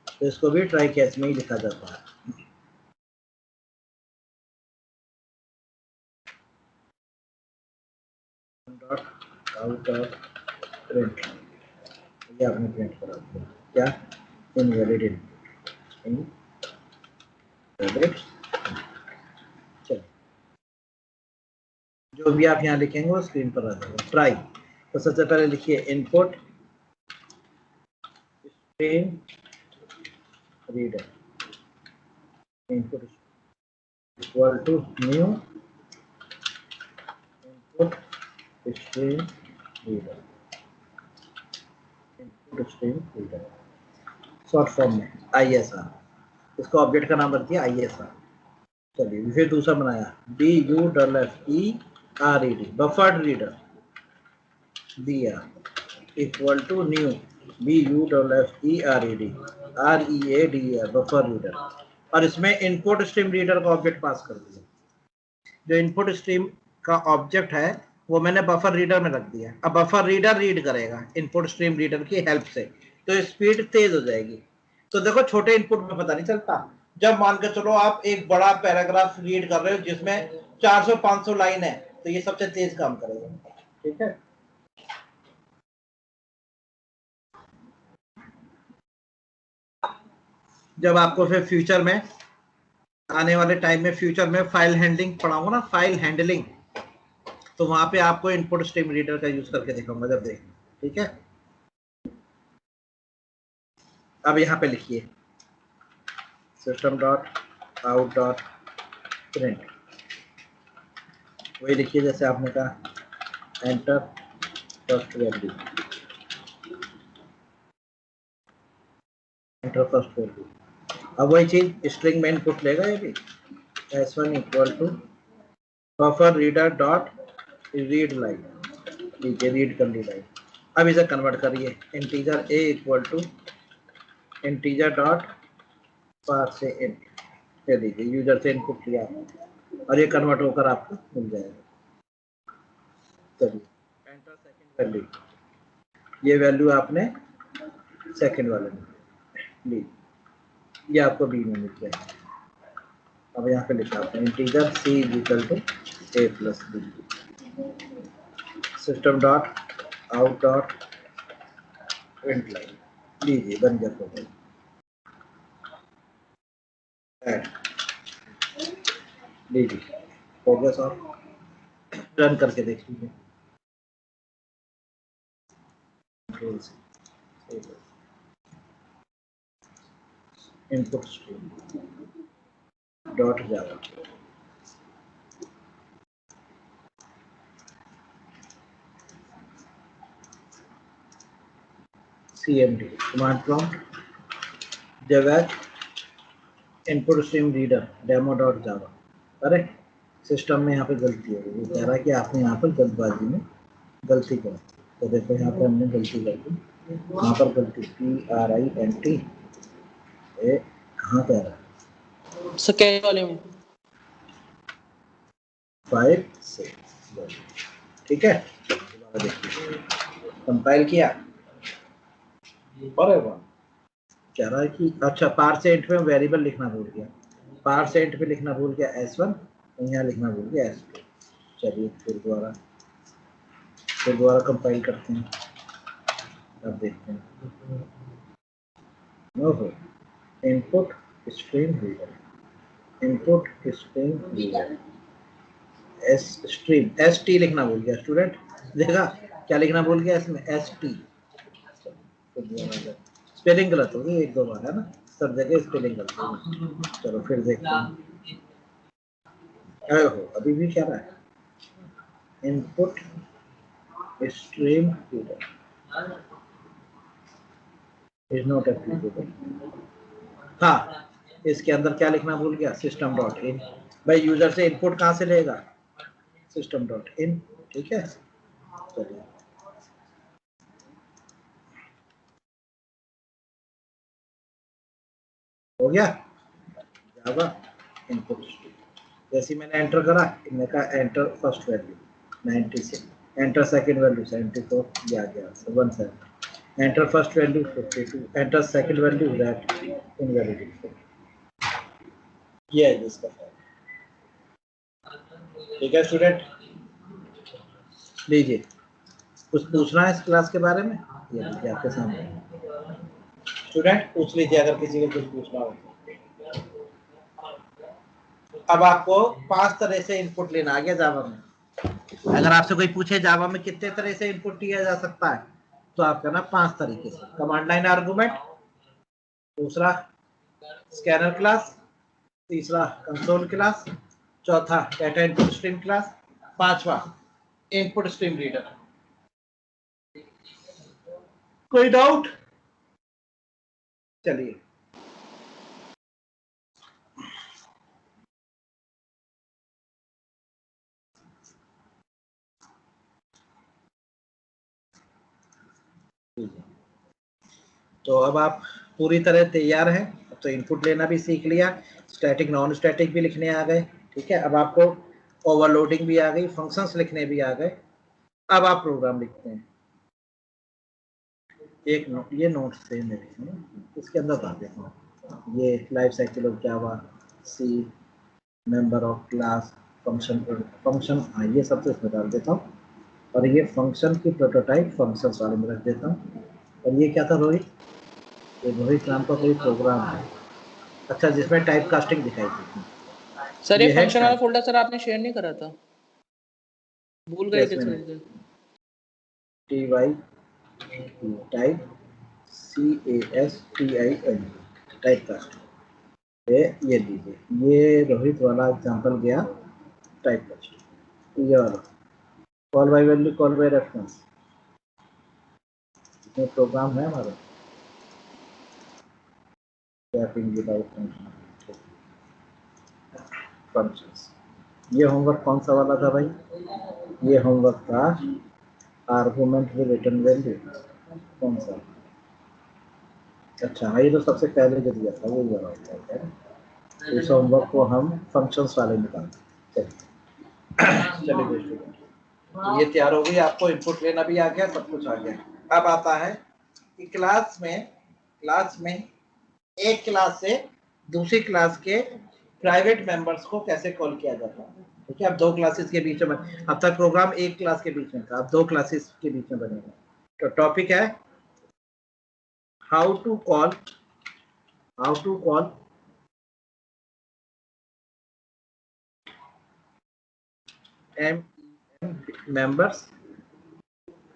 Speaker 1: तो इसको भी ट्राई कैच में ही लिखा जाता है। आउट ऑफ प्रिंट, ये आपने प्रिंट करा दिया क्या, इनवैलिड इनवैलिड। चलिए जो भी आप यहाँ लिखेंगे वो स्क्रीन पर आ जाएगा। ट्राई, तो सबसे पहले लिखिए input stream reader, input equal to new input stream reader, input stream reader short form में ISR, इसको ऑब्जेक्ट का नाम रख दिया ISR। चलिए फिर दूसरा बनाया BUFFERED बफर्ड रीडर दिया equal to new BUFFERED READL buffer reader, और इसमें इनपुट स्ट्रीम रीडर का ऑब्जेक्ट पास कर दिया। जो इनपुट स्ट्रीम का ऑब्जेक्ट है वो मैंने बफर रीडर में रख दिया। अब बफर रीडर रीड करेगा इनपुट स्ट्रीम रीडर की हेल्प से, तो स्पीड तेज हो जाएगी। तो देखो छोटे इनपुट में पता नहीं चलता, जब मान के चलो आप एक बड़ा पैराग्राफ रीड कर रहे हो जिसमें 400-500 लाइन है, तो ये सबसे तेज काम करेगा, ठीक है। जब आपको फिर फ्यूचर में आने वाले टाइम में फ्यूचर में फाइल हैंडलिंग पढ़ाऊंगा ना, फाइल हैंडलिंग, तो वहां पे आपको इनपुट स्ट्रीम रीडर का यूज करके दिखाऊंगा जब देखना, ठीक है। अब यहाँ पे लिखिए system dot out dot print, वही लिखिए जैसे आपने कहा, enter first value, enter first value. अब वही चीज स्ट्रिंग में इनपुट लेगा ये भी, S1 equal to buffer reader dot read line, लीजिए रीड कर ली लाइन। अब इसे कन्वर्ट करिए integer A equal to integer dot parse से इन, ये लीजिए यूजर से इनपुट लिया और ये कन्वर्ट होकर आपको मिल जाएगा। चलिए एंटर सेकंड वैल्यू, ये वैल्यू आपने सेकंड वाले में ली, ये आपको B में मिल जाएगा। अब यहाँ पे लिखा आपने integer C equal to A plus B, system dot out dot print line, लीजिए बन गया प्रोग्राम। लीजिए प्रोग्रेस और रन करके देख लीजिए। Input stream dot java, CMD command prompt javac input stream reader demo dot java. अरे सिस्टम में यहाँ पे गलती हो गई, कह रहा है कि आपने यहाँ पर जल्दबाजी में गलती करी, तो देखो यहाँ पे हमने गलती कर दी, यहाँ पर गलती PRINT ए कहाँ पे आ रहा है
Speaker 2: सेकेंड वाले में
Speaker 1: 5 6 ठीक है। दोबारा देखिए कंपाइल किया और कह रहा है कि अच्छा पार्सेंट में वेरिएबल लिखना भूल गया, पार्सेंट पे लिखना भूल गया S1, यहाँ लिखना भूल गया S2। चलिए फिर दोबारा कंपाइल करते हैं। अब देखते हैं ओहो input stream reader, input stream reader S stream ST लिखना भूल गया स्टूडेंट, देखा क्या लिखना भूल गया इसमें ST। स्पेलिंग गलत होगी एक दो बार है ना, सब जगह स्पेलिंग गलत होगी। चलो फिर देखते हैं। ओहो अभी भी क्या रहा है input stream reader is not applicable. हाँ इसके अंदर क्या लिखना भूल गया सिस्टम डॉट इन। भाई यूजर से इनपुट कहाँ से लेगा सिस्टम डॉट इन, ठीक है। चलिए हो गया जावा इनपुट स्ट्रीम। जैसे मैंने एंटर करा मैंने कहा enter first value 96, enter second value 74 ये आ गया 17, enter first value 52, enter second value that invalid. ये है इसका फायदा, ठीक है स्टूडेंट। लीजिए कुछ पूछना है इस क्लास के बारे में, ये लीजिए आपके सामने स्टूडेंट पूछ लीजिए अगर किसी को कुछ पूछना हो। अब आपको 5 तरह से इनपुट लेना आ गया जावा में। अगर आपसे कोई पूछे जावा में कितने तरह से इनपुट लिया जा सकता है तो आप कहना 5 तरीके से। कमांड लाइन आर्गुमेंट, दूसरा स्कैनर क्लास, तीसरा कंसोल क्लास, चौथा डेटा इनपुट स्ट्रीम क्लास, पांचवा इनपुट स्ट्रीम रीडर। कोई डाउट? चलिए तो अब आप पूरी तरह तैयार हैं। अब तो इनपुट लेना भी सीख लिया, स्टैटिक नॉन स्टैटिक भी लिखने आ गए, ठीक है। अब आपको ओवरलोडिंग भी आ गई, फंक्शंस लिखने भी आ गए। अब आप प्रोग्राम लिखते हैं। एक ये नोट से मेरे इसके अंदर डाल देता हूँ, ये life cycle of Java, C, member of class, function ये सब तो इसमें डाल देता हूँ। और ये फंक्शन की प्रोटोटाइप फंक्शंस वाले में रख देता हूँ। और ये क्या था रोहित, ये रोहित नाम का कोई प्रोग्राम है, अच्छा जिसमें टाइप कास्टिंग दिखाई देती है।
Speaker 2: सर ये फंक्शन वाला फोल्डर सर आपने शेयर नहीं करा था, भूल गए थे sir.
Speaker 1: TY type CASTIN type casting, ये लीजिए, ये रोहित वाला एग्जांपल गया टाइप कास्टिंग। ये वाला call by value, call by reference, इसमें प्रोग्राम है हमारा स्वैपिंग विदाउट फंक्शंस। ये होमवर्क कौन सा वाला था भाई, ये होमवर्क था आर्गुमेंट विद रिटर्न वैल्यू, कौन सा, अच्छा ये तो सबसे पहले जो दिया था वो वाला होता है। इस होमवर्क को हम फंक्शंस वाले निकालते हैं। चलिए स्टूडेंट तो ये तैयार हो गई, आपको इनपुट लेना भी आ गया, सब कुछ आ गया। अब आता है कि क्लास में एक क्लास से दूसरी क्लास के प्राइवेट मेंबर्स को कैसे कॉल किया जाता है, ठीक है। अब दो क्लासेस के बीच में, अब तक प्रोग्राम एक क्लास के बीच में था, अब दो क्लासेस के बीच में बनेगा। तो टॉपिक है how to call members,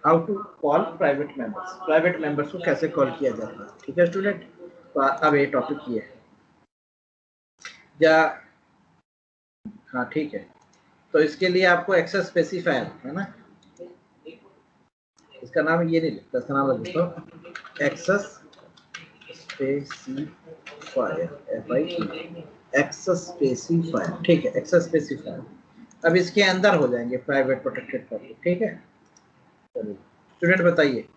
Speaker 1: how to call private members को कैसे कॉल किया जाता है, ठीक है स्टूडेंट। तो अब ये टॉपिक ये है या हाँ ठीक है। तो इसके लिए आपको एक्सेस स्पेसिफायर है ना, इसका नाम ये नहीं लिखता, इसका नाम लिखता हूँ एक्सेस स्पेसिफायर, एक्सेस स्पेसिफायर, ठीक है एक्सेस स्पेसिफायर। अब इसके अंदर हो जाएंगे प्राइवेट प्रोटेक्टेड टॉपिक, ठीक है। चलिए स्टूडेंट बताइए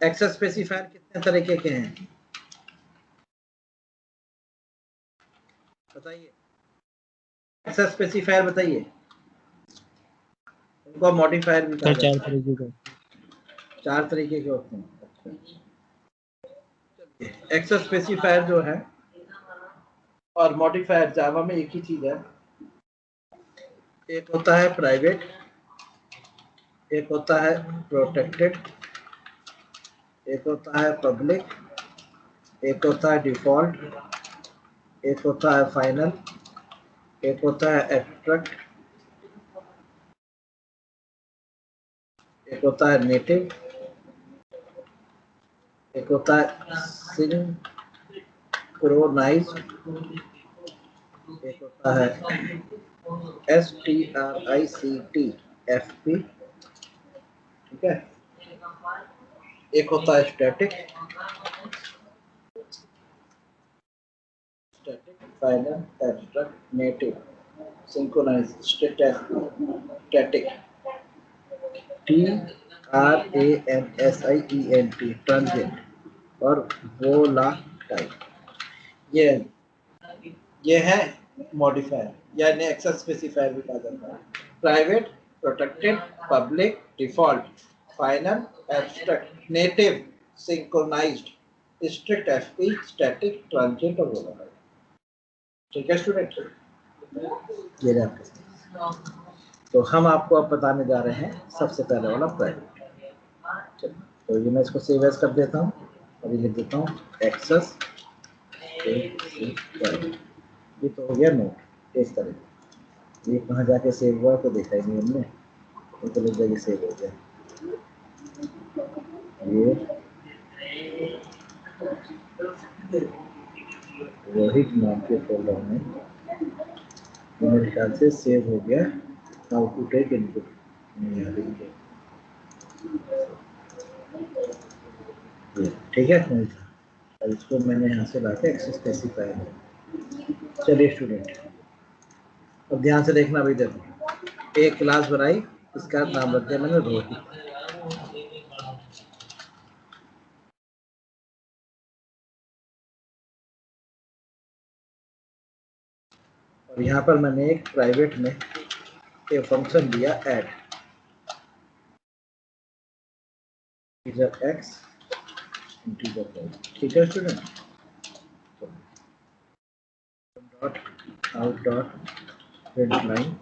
Speaker 1: एक्सेस स्पेसिफायर कितने तरीके के हैं बताइए? एक्सेस स्पेसिफायर बताइए, उनको मॉडिफायर भी कहा
Speaker 3: सर
Speaker 1: जाता
Speaker 3: 4 तरीके का।
Speaker 1: है। 4 तरीके के होते हैं। एक्सेस स्पेसिफायर जो है और मॉडिफायर जावा में एक ही चीज है। एक होता है प्राइवेट, एक होता है प्रोटेक्टेड, एक होता है पब्लिक, एक होता है डिफॉल्ट, एक होता है फाइनल, एक होता है एब्स्ट्रैक्ट, एक होता है नेटिव, एक होता है सिंक्रोनाइज्ड, एक होता है STRICT ठीक है, एक होता है static, final, abstract, native, synchronized, static, TRANSIENT transient और वोलाटाइल। ये है मॉडिफायर यानी एक्सेस स्पेसिफायर भी कहा जाता है। Private, protected, public, default, final, abstract, native, synchronized, strictfp, static, transient और वोलाटाइल। ठीक है स्टूडेंट, ये रहा आपके साथ। तो हम आपको अब बताने जा रहे हैं सबसे पहले वाला प्राइवेट। तो ये मैं इसको सेव एज कर देता हूँ और ये लिख देता हूँ एक्सेस। ये तो हो गया नोट इस तरह। ये कहाँ जाके सेव हुआ तो देखा ही नहीं हमने, ये तो लग जाएगी सेव हो गया। ये रोहित नाम के फोल्डर में मेरे ख्याल से सेव हो गया। हाउ टू टेक इनपुट, ठीक है। और इसको मैंने यहाँ से ला के एक्सेस स्पेसिफायर है। चलिए स्टूडेंट, अब ध्यान से देखना भी, देखो एक क्लास बनाई, इसका नाम रख दिया मैंने रोहित। और यहाँ पर मैंने एक प्राइवेट में एक फंक्शन दिया add, integer x, integer y. ठीक है student, dot out dot print line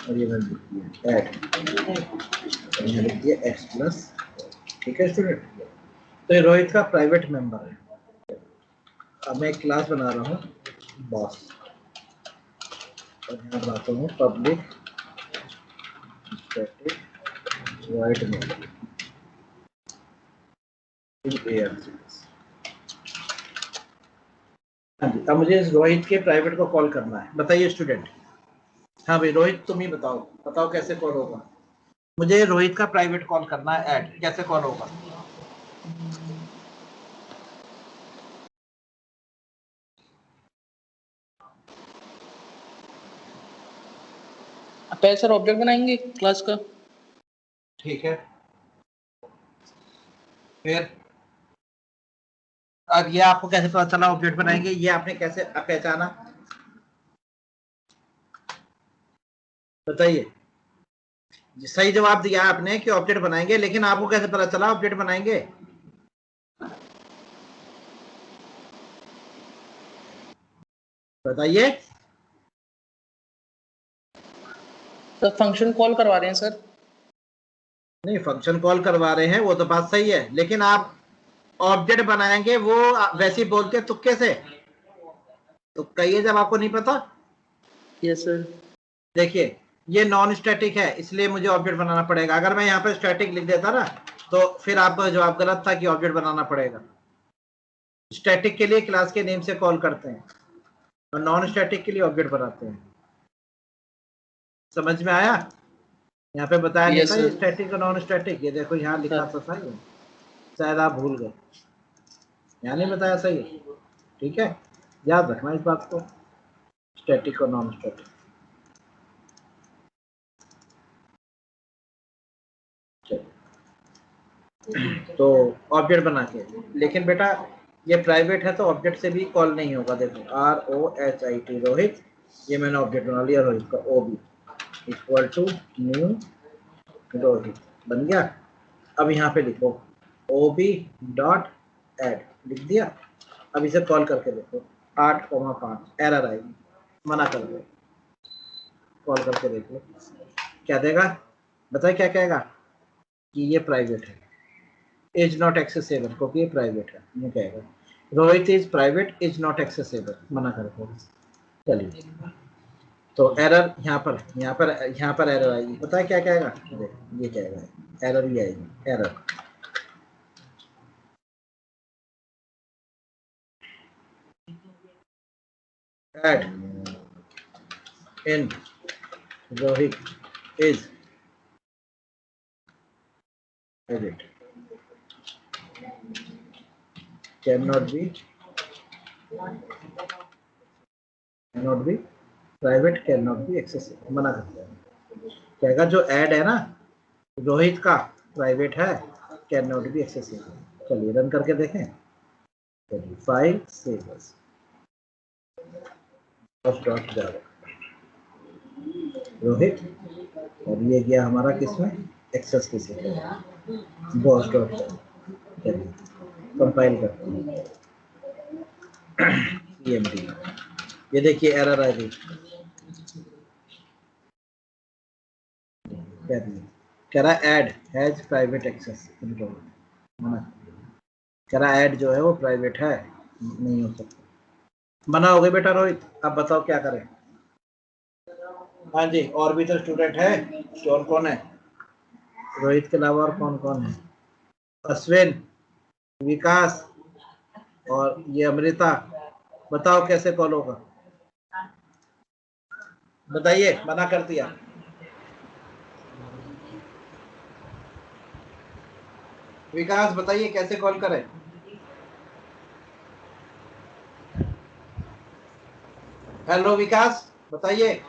Speaker 1: और ये मैंने लिख दिया ऐड, और यहाँ लिख दिया एक्स प्लस। ठीक है स्टूडेंट, तो ये रोहित का प्राइवेट मेंबर है। अब मैं एक क्लास बना रहा हूँ बॉस, और यहाँ बनाता हूँ पब्लिक स्टैटिक वॉइड में हाँ जी। अब मुझे इस रोहित के प्राइवेट को कॉल करना है, बताइए स्टूडेंट। हाँ भाई रोहित, तुम ही बताओ, बताओ कैसे कॉल होगा। मुझे रोहित का प्राइवेट कॉल करना है ऐड, कैसे कॉल होगा?
Speaker 2: पहले सर ऑब्जेक्ट बनाएंगे क्लास का।
Speaker 1: ठीक है, फिर अब ये आपको कैसे पता चला ऑब्जेक्ट बनाएंगे, ये आपने कैसे पहचाना बताइए? सही जवाब दिया आपने कि ऑब्जेक्ट बनाएंगे, लेकिन आपको कैसे पता चला ऑब्जेक्ट बनाएंगे? बताइए।
Speaker 2: तो फंक्शन कॉल करवा रहे हैं सर।
Speaker 1: नहीं, फंक्शन कॉल करवा रहे हैं वो तो बात सही है, लेकिन आप ऑब्जेक्ट बनाएंगे वो वैसे ही बोलते हैं तुक्के से, तो कहिए जब आपको नहीं पता।
Speaker 2: Yes sir.
Speaker 1: देखिए ये नॉन स्टैटिक है, इसलिए मुझे ऑब्जेक्ट बनाना पड़ेगा। अगर मैं यहाँ पर स्टैटिक लिख देता ना तो फिर आपका जवाब गलत था कि ऑब्जेक्ट बनाना पड़ेगा। स्टैटिक के लिए क्लास के नेम से कॉल करते हैं और नॉन स्टैटिक के लिए ऑब्जेक्ट बनाते हैं। समझ में आया? यहाँ पे बताया नहीं
Speaker 2: यस
Speaker 1: था ये
Speaker 2: सर।
Speaker 1: स्टैटिक और नॉन स्टैटिक, ये देखो यहाँ लिखा तो था, ये शायद आप भूल गए, यहाँ नहीं बताया सही है। ठीक है, याद रखना इस बात को, स्टैटिक और नॉन स्टैटिक। तो ऑब्जेक्ट बना के, लेकिन बेटा ये प्राइवेट है तो ऑब्जेक्ट से भी कॉल नहीं होगा। देखो ROHIT रोहित, ये मैंने ऑब्जेक्ट बना लिया रोहित का, OB equal to new Rohit बन गया। अब यहाँ पे लिखो OB डॉट एड, लिख दिया। अब इसे कॉल करके देखो 8,5 एरर आएगी, मना कर दो। कॉल करके देखो क्या देगा, बताए क्या कहेगा कि ये प्राइवेट है, इज नॉट एक्सेसिबल, क्योंकि ये प्राइवेट है। ये कहेगा Rohit is private is not accessible, मना कर दो। चलिए, तो एरर यहाँ पर एरर आएगी। पता है क्या कहेगा, ये कहेगा एरर भी आएगी, error add in Rohit is private cannot be private cannot be accessible, मना करते हैं। कहेगा जो ऐड है ना रोहित का प्राइवेट है, cannot be accessible। चलिए रन करके देखें। चलिए file save as dot Java Rohit, और ये गया हमारा किसमें, एक्सेस किसी बॉस डॉट जावा। चलिए कंपाइल करते हैं CMD, ये देखिए एरर आ गई। कह रहा add has private access control, मना कह रहा ऐड जो है वो प्राइवेट है, नहीं हो सकता। मना हो गई बेटा रोहित। अब बताओ क्या करें। हाँ जी, और भी तो स्टूडेंट है, कौन कौन है रोहित के अलावा, और कौन कौन है, अश्विन, विकास और ये अमृता। बताओ कैसे कॉल होगा, बताइए। मना कर दिया। विकास बताइए कैसे कॉल करें। हेलो विकास बताइए।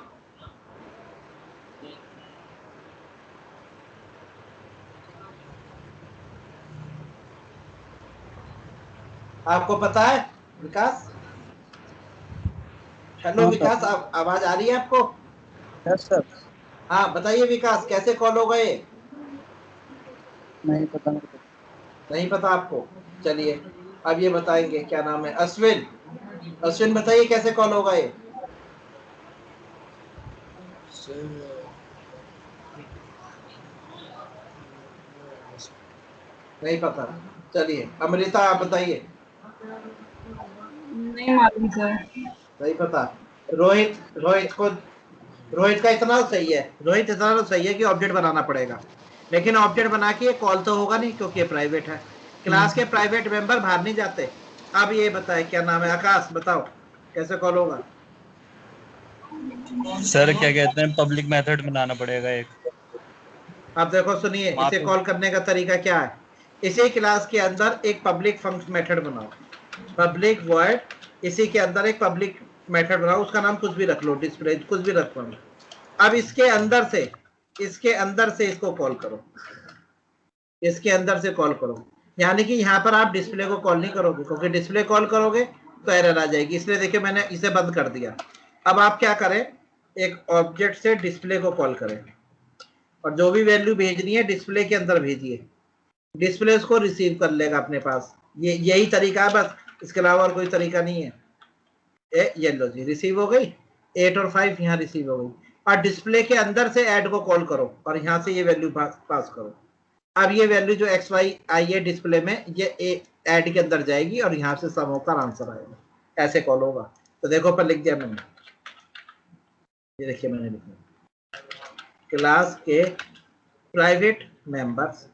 Speaker 1: आपको पता है विकास? हेलो
Speaker 4: हाँ सर।
Speaker 1: विकास, आवाज आ रही है आपको?
Speaker 4: Yes sir.
Speaker 1: हाँ बताइए विकास, कैसे कॉल होगा ये?
Speaker 4: नहीं पता मेरे को।
Speaker 1: नहीं पता आपको? चलिए अब ये बताएंगे, क्या नाम है, अश्विन। अश्विन बताइए कैसे कॉल होगा ये? नहीं पता। चलिए अमृता आप बताइए।
Speaker 5: नहीं मालूम सर।
Speaker 1: नहीं पता। रोहित का इतना सही है, रोहित इतना तो सही है कि ऑब्जेक्ट बनाना पड़ेगा, लेकिन ऑब्जेक्ट बना के कॉल तो होगा नहीं क्योंकि प्राइवेट है। क्लास के प्राइवेट मेंबर बाहर नहीं जाते। अब ये बताए क्या नाम है, आकाश बताओ कैसे कॉल होगा?
Speaker 3: सर क्या कहते हैं, पब्लिक मेथड बनाना पड़ेगा एक।
Speaker 1: अब देखो सुनिए, इसे कॉल करने का तरीका क्या है। इसी क्लास के अंदर एक पब्लिक फंक्शन मेथड बनाओ, पब्लिक वॉइड, इसी के अंदर एक पब्लिक मेथड बनाओ, उसका नाम कुछ भी रख लो, डिस्प्ले कुछ भी रख लो। अब इसके अंदर से इसको कॉल करो, इसके अंदर से कॉल करो। यानी कि यहाँ पर आप डिस्प्ले को कॉल नहीं करोगे, क्योंकि डिस्प्ले कॉल करोगे तो एरर आ जाएगी, इसलिए देखिए मैंने इसे बंद कर दिया। अब आप क्या करें, एक ऑब्जेक्ट से डिस्प्ले को कॉल करें और जो भी वैल्यू भेजनी है डिस्प्ले के अंदर भेजिए, डिस्प्ले उसको रिसीव कर लेगा अपने पास। ये यही तरीका है बस, इसके अलावा और कोई तरीका नहीं है। ये लो जी, रिसीव हो गई 8 और 5, यहाँ रिसीव हो गई। और डिस्प्ले के अंदर से ऐड को कॉल करो और यहाँ से ये वैल्यू पास करो। अब ये वैल्यू जो एक्स वाई आई है डिस्प्ले में, ये ऐड के अंदर जाएगी और यहाँ से सम होकर आंसर आएगा। ऐसे कॉल होगा। तो देखो पर लिख दिया मैंने, ये देखिए मैंने लिखा, क्लास के प्राइवेट मेंबर्स,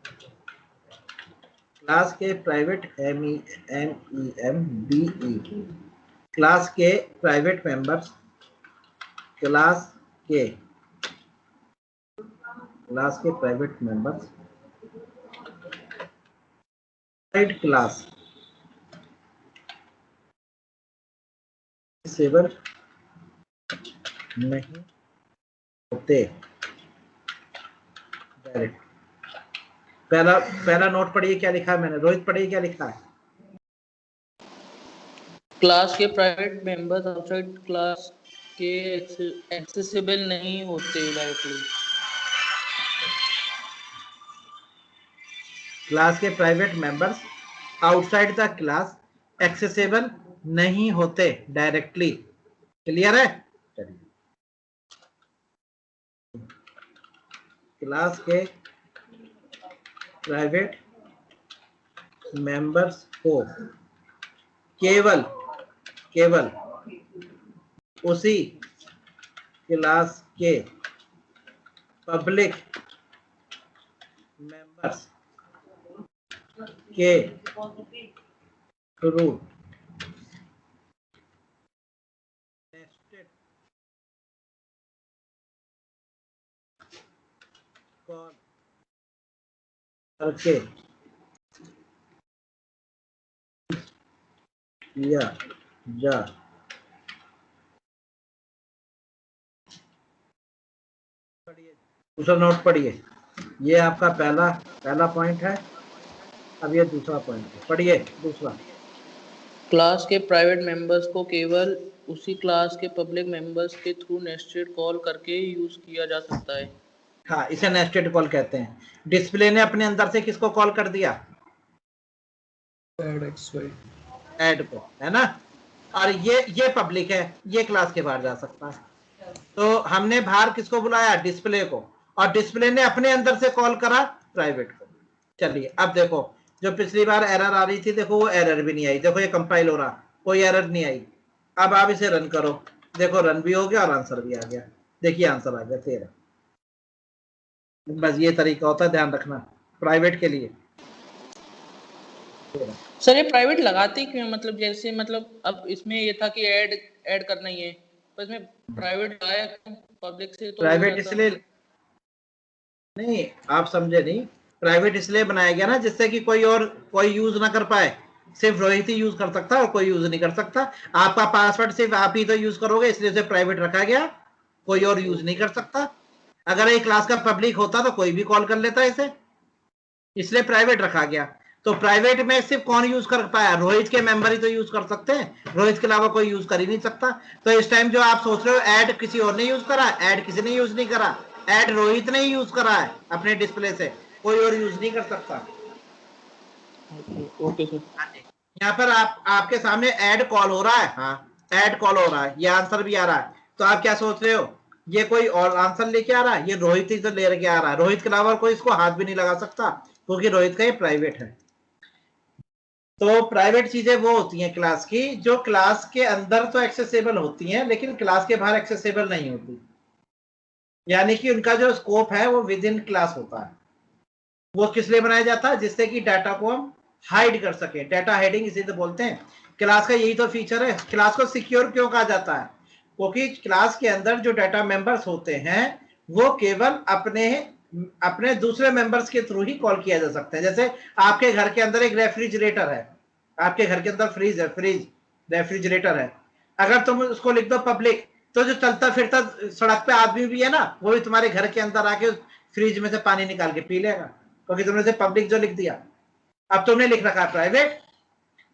Speaker 1: क्लास के प्राइवेट MEMBE, क्लास के प्राइवेट मेंबर्स, क्लास के प्राइवेट मेंबर्स, क्लास सेवर नहीं होते डायरेक्ट, पहला पहला नोट पढ़िए, क्या लिखा है मैंने, रोहित पढ़िए क्या लिखा है।
Speaker 2: क्लास के प्राइवेट मेंबर्स आउटसाइड क्लास के एक्सेसिबल नहीं होते डायरेक्टली।
Speaker 1: क्लास के private members outside the class accessible नहीं होते डायरेक्टली। क्लियर है? चलिए, क्लास के प्राइवेट मेंबर्स को केवल केवल उसी क्लास के पब्लिक मेंबर्स के थ्रू नेस्टेड कॉल करके किया जा। दूसरा नोट पढ़िए, ये आपका पहला पॉइंट है, अब ये दूसरा पॉइंट है, पढ़िए दूसरा।
Speaker 2: क्लास के प्राइवेट मेंबर्स को केवल उसी क्लास के पब्लिक मेंबर्स के थ्रू नेस्टेड कॉल करके यूज किया जा सकता है।
Speaker 1: हाँ, इसे नेस्टेड कॉल कहते हैं। डिस्प्ले ने अपने अंदर से किसको कॉल कर दिया? ऐड को, है ना। और ये पब्लिक है, ये क्लास के बाहर जा सकता है। तो हमने बाहर किसको बुलाया? डिस्प्ले को, और डिस्प्ले ने अपने अंदर से कॉल करा प्राइवेट को। चलिए अब देखो, जो पिछली बार एरर आ रही थी, देखो वो एरर भी नहीं आई। देखो ये कंपाइल हो रहा, कोई एरर नहीं आई। अब आप इसे रन करो, देखो रन भी हो गया और आंसर भी आ गया। देखिए आंसर आ गया 13। बस ये तरीका होता है, ध्यान रखना प्राइवेट के लिए।
Speaker 2: सर ये प्राइवेट लगाते क्यों, मतलब जैसे मतलब अब इसमें ये था कि ऐड करना ही है, पर इसमें प्राइवेट आया पब्लिक से तो
Speaker 1: प्राइवेट इसलिए नहीं, आप समझे नहीं, प्राइवेट इसलिए बनाया गया ना जिससे कि कोई यूज ना कर पाए। सिर्फ रोहित ही यूज कर सकता है और कोई यूज नहीं कर सकता। आपका पासवर्ड सिर्फ आप ही तो यूज करोगे, इसलिए उसे प्राइवेट रखा गया, कोई और यूज नहीं कर सकता। अगर ये क्लास का पब्लिक होता तो कोई भी कॉल कर लेता इसे, इसलिए प्राइवेट रखा गया। तो प्राइवेट में सिर्फ कौन यूज कर पाया? रोहित के मेंबर ही तो यूज कर सकते हैं, रोहित के अलावा कोई यूज कर ही नहीं सकता। तो इस टाइम जो आप सोच रहे हो ऐड किसी और ने यूज करा, ऐड किसी ने यूज नहीं करा, ऐड रोहित ने ही यूज करा है अपने डिस्प्ले से, कोई और यूज नहीं कर सकता।
Speaker 2: Okay sir.
Speaker 1: यहाँ पर आपके सामने ऐड कॉल हो रहा है, हाँ ऐड कॉल हो रहा है, ये आंसर भी आ रहा है। तो आप क्या सोच रहे हो, ये कोई और आंसर लेके आ रहा है? ये रोहित ही तो लेके आ रहा है, रोहित के अलावा कोई इसको हाथ भी नहीं लगा सकता, क्योंकि रोहित का ये प्राइवेट है। तो प्राइवेट चीजें वो होती हैं क्लास की, जो क्लास के अंदर तो एक्सेसिबल होती हैं लेकिन क्लास के बाहर एक्सेसिबल नहीं होती, यानी कि उनका जो स्कोप है वो विद इन क्लास होता है। वो किस लिए बनाया जाता है? जिससे कि डाटा को हम हाइड कर सके, डाटा हाइडिंग इसे तो बोलते हैं। क्लास का यही तो फीचर है। क्लास को सिक्योर क्यों कहा जाता है? क्योंकि क्लास के अंदर जो डाटा मेंबर्स होते हैं वो केवल अपने दूसरे मेंबर्स के थ्रू ही कॉल किया जा सकता है। जैसे आपके घर के अंदर एक रेफ्रिजरेटर है, आपके घर के अंदर फ्रिज रेफ्रिजरेटर है, अगर तुम उसको लिख दो पब्लिक, तो जो चलता फिरता सड़क पे आदमी भी है ना, वो भी तुम्हारे घर के अंदर आके फ्रिज में से पानी निकाल के पी लेगा, क्योंकि तुमने से पब्लिक जो लिख दिया। अब तुमने लिख रखा है प्राइवेट,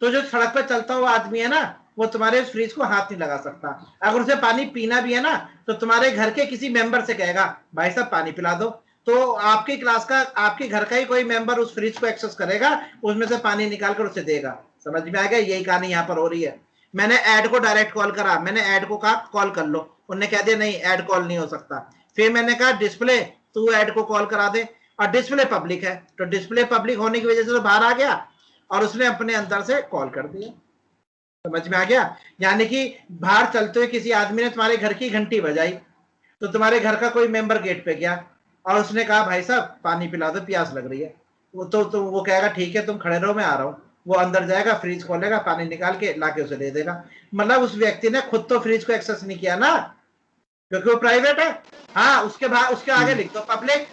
Speaker 1: तो जो सड़क पर चलता हुआ आदमी है ना, वो तुम्हारे फ्रिज को हाथ नहीं लगा सकता। अगर उसे पानी पीना भी है ना, तो तुम्हारे घर के किसी मेंबर से कहेगा भाई साहब पानी पिला दो, तो आपकी क्लास का, आपके घर का ही कोई मेंबर उस फ्रिज को एक्सेस करेगा, उसमें से पानी निकाल कर उसे देगा। समझ में आ गया? यही कहानी यहाँ पर हो रही है। मैंने ऐड को डायरेक्ट कॉल करा, मैंने ऐड को कहा कॉल कर लो, उन्होंने कह दिया नहीं ऐड कॉल नहीं हो सकता। फिर मैंने कहा डिस्प्ले तू ऐड को कॉल करा दे, और डिस्प्ले पब्लिक है, तो डिस्प्ले पब्लिक होने की वजह से तो बाहर आ गया और उसने अपने अंदर से कॉल कर दिया। समझ में आ गया? यानी कि बाहर चलते हुए किसी आदमी ने तुम्हारे घर की घंटी बजाई, तो तुम्हारे घर का कोई मेंबर गेट पे गया और उसने कहा भाई साहब पानी पिला दो, प्यास लग रही है। वो कहेगा ठीक है तुम खड़े रहो मैं आ रहा हूँ। वो अंदर जाएगा, फ्रिज खोलेगा, पानी निकाल के लाके उसे दे देगा। मतलब उस व्यक्ति ने खुद तो फ्रिज को एक्सेस नहीं किया ना, क्योंकि वो प्राइवेट है। हाँ, उसके आगे लिख दो पब्लिक,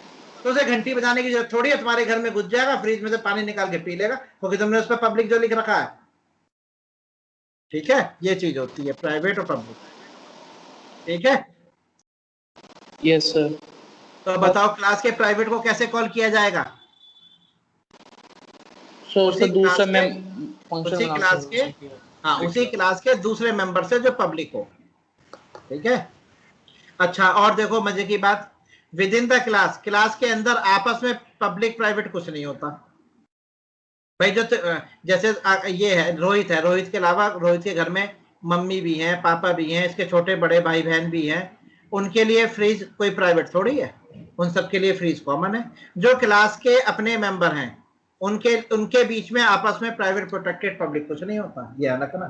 Speaker 1: तो उसे घंटी बजाने की जरूरत थोड़ी है, तुम्हारे घर में घुस जाएगा, फ्रिज में से पानी निकाल के पी लेगा, क्योंकि तुमने उस पर पब्लिक जो लिख रखा है। ठीक है, ये चीज होती है प्राइवेट और पब्लिक। ठीक है,
Speaker 2: यस सर।
Speaker 1: तो बताओ क्लास के प्राइवेट को कैसे कॉल किया जाएगा?
Speaker 2: सो उसका
Speaker 1: उसी
Speaker 2: दूसरा
Speaker 1: क्लास
Speaker 2: मैं
Speaker 1: के
Speaker 2: फंक्शन
Speaker 1: उसी
Speaker 2: बना
Speaker 1: क्लास
Speaker 2: सकता
Speaker 1: के
Speaker 2: हूँ।
Speaker 1: हाँ उसी क्लास के दूसरे मेंबर से जो पब्लिक हो, ठीक है। अच्छा, और देखो मजे की बात, with in the class, class के अंदर आपस में पब्लिक प्राइवेट कुछ नहीं होता भाई। जो जैसे ये है रोहित है, रोहित के अलावा रोहित के घर में मम्मी भी हैं, पापा भी हैं, इसके छोटे बड़े भाई बहन भी हैं, उनके लिए फ्रीज कोई प्राइवेट थोड़ी है, उन सबके लिए फ्रीज कॉमन है। जो क्लास के अपने मेंबर हैं उनके उनके बीच में आपस में प्राइवेट प्रोटेक्टेड पब्लिक कुछ नहीं होता, ये अलग ना।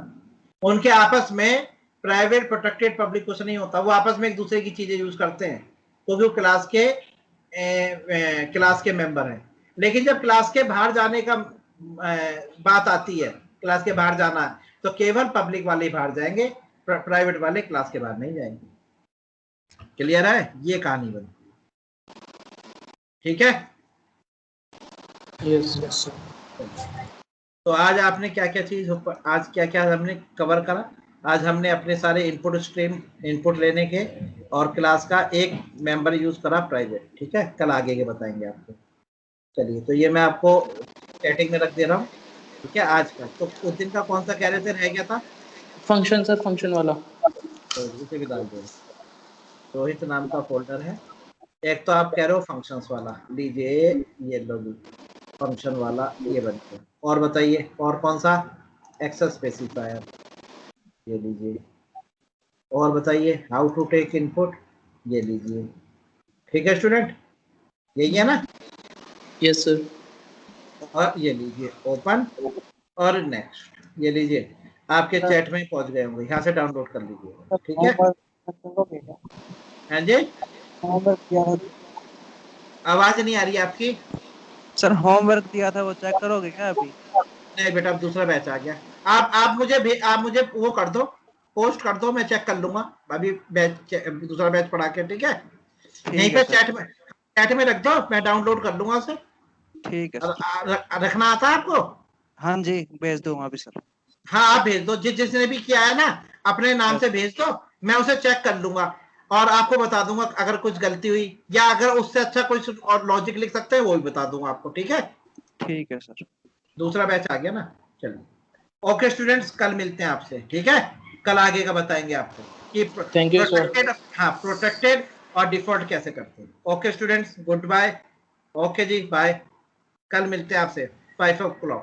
Speaker 1: उनके आपस में प्राइवेट प्रोटेक्टेड पब्लिक कुछ नहीं होता, वो आपस में एक दूसरे की चीजें यूज करते हैं क्योंकि वो क्लास के मेंबर हैं। लेकिन जब क्लास के बाहर जाने का बात आती है, क्लास के बाहर जाना है, तो केवल पब्लिक वाले बाहर जाएंगे, प्राइवेट वाले क्लास के बाहर नहीं जाएंगे। क्लियर है, ये कहानी बनी, ठीक है।
Speaker 2: Yes yes.
Speaker 1: तो आज आपने क्या क्या चीज, आज क्या क्या हमने कवर करा? आज हमने अपने सारे इनपुट स्ट्रीम, इनपुट लेने के, और क्लास का एक मेंबर यूज करा प्राइवेट, ठीक है। कल आगे के बताएंगे आपको। चलिए, तो ये मैं आपको चैटिंग में रख दे रहा हूँ, ठीक है। आज का तो उस दिन का कौन सा कह रहे थे, रह गया था?
Speaker 2: फंक्शन सर, फंक्शन वाला।
Speaker 1: तो उसे भी डाल दो। रोहित नाम का फोल्डर है एक, तो आप कह रहे हो फंक्शंस वाला, लीजिए ये लो जी, फंक्शन वाला ये बन गया। और बताइए और कौन सा? एक्सेस स्पेसिफायर, ये लीजिए। और बताइए हाउ टू टेक इनपुट, ये लीजिए। ठीक है स्टूडेंट, यही है ना?
Speaker 2: Yes sir.
Speaker 1: और ये लीजिए ओपन, और नेक्स्ट, ये लीजिए। आपके चैट में पहुंच गए होंगे, यहाँ से डाउनलोड कर लीजिए, ठीक है। हाँ जी, आवाज नहीं आ रही आपकी।
Speaker 4: सर होमवर्क दिया था वो चेक करोगे क्या अभी?
Speaker 1: नहीं बेटा, अब दूसरा बैच आ गया। आप मुझे वो कर दो, पोस्ट कर दो, मैं चेक कर लूंगा अभी बैच, दूसरा बैच पढ़ा के, ठीक है। यहीं
Speaker 4: ठीक है
Speaker 1: पे
Speaker 4: सर।
Speaker 1: चैट में रख दो, मैं डाउनलोड कर लूंगा उसे।
Speaker 4: ठीक है सर।
Speaker 1: रखना आता है आपको?
Speaker 4: हाँ जी, भेज दूंगा अभी सर।
Speaker 1: हाँ, आप भेज दो, जिसने भी किया है ना, अपने नाम से भेज दो, मैं उसे चेक कर लूंगा और आपको बता दूंगा अगर कुछ गलती हुई, या अगर उससे अच्छा कोई और लॉजिक लिख सकते हैं वो भी बता दूंगा आपको, ठीक है।
Speaker 4: ठीक है सर।
Speaker 1: दूसरा बैच आ गया ना, चलिए। ओके स्टूडेंट्स, कल मिलते हैं आपसे, ठीक है। कल आगे का बताएंगे आपको कि
Speaker 2: थैंक यू सर।
Speaker 1: प्रोटेक्टेड, हाँ प्रोटेक्टेड और डिफॉल्ट कैसे करते हैं। Okay students, good bye. Okay जी, बाय। कल मिलते हैं आपसे 5 o'clock।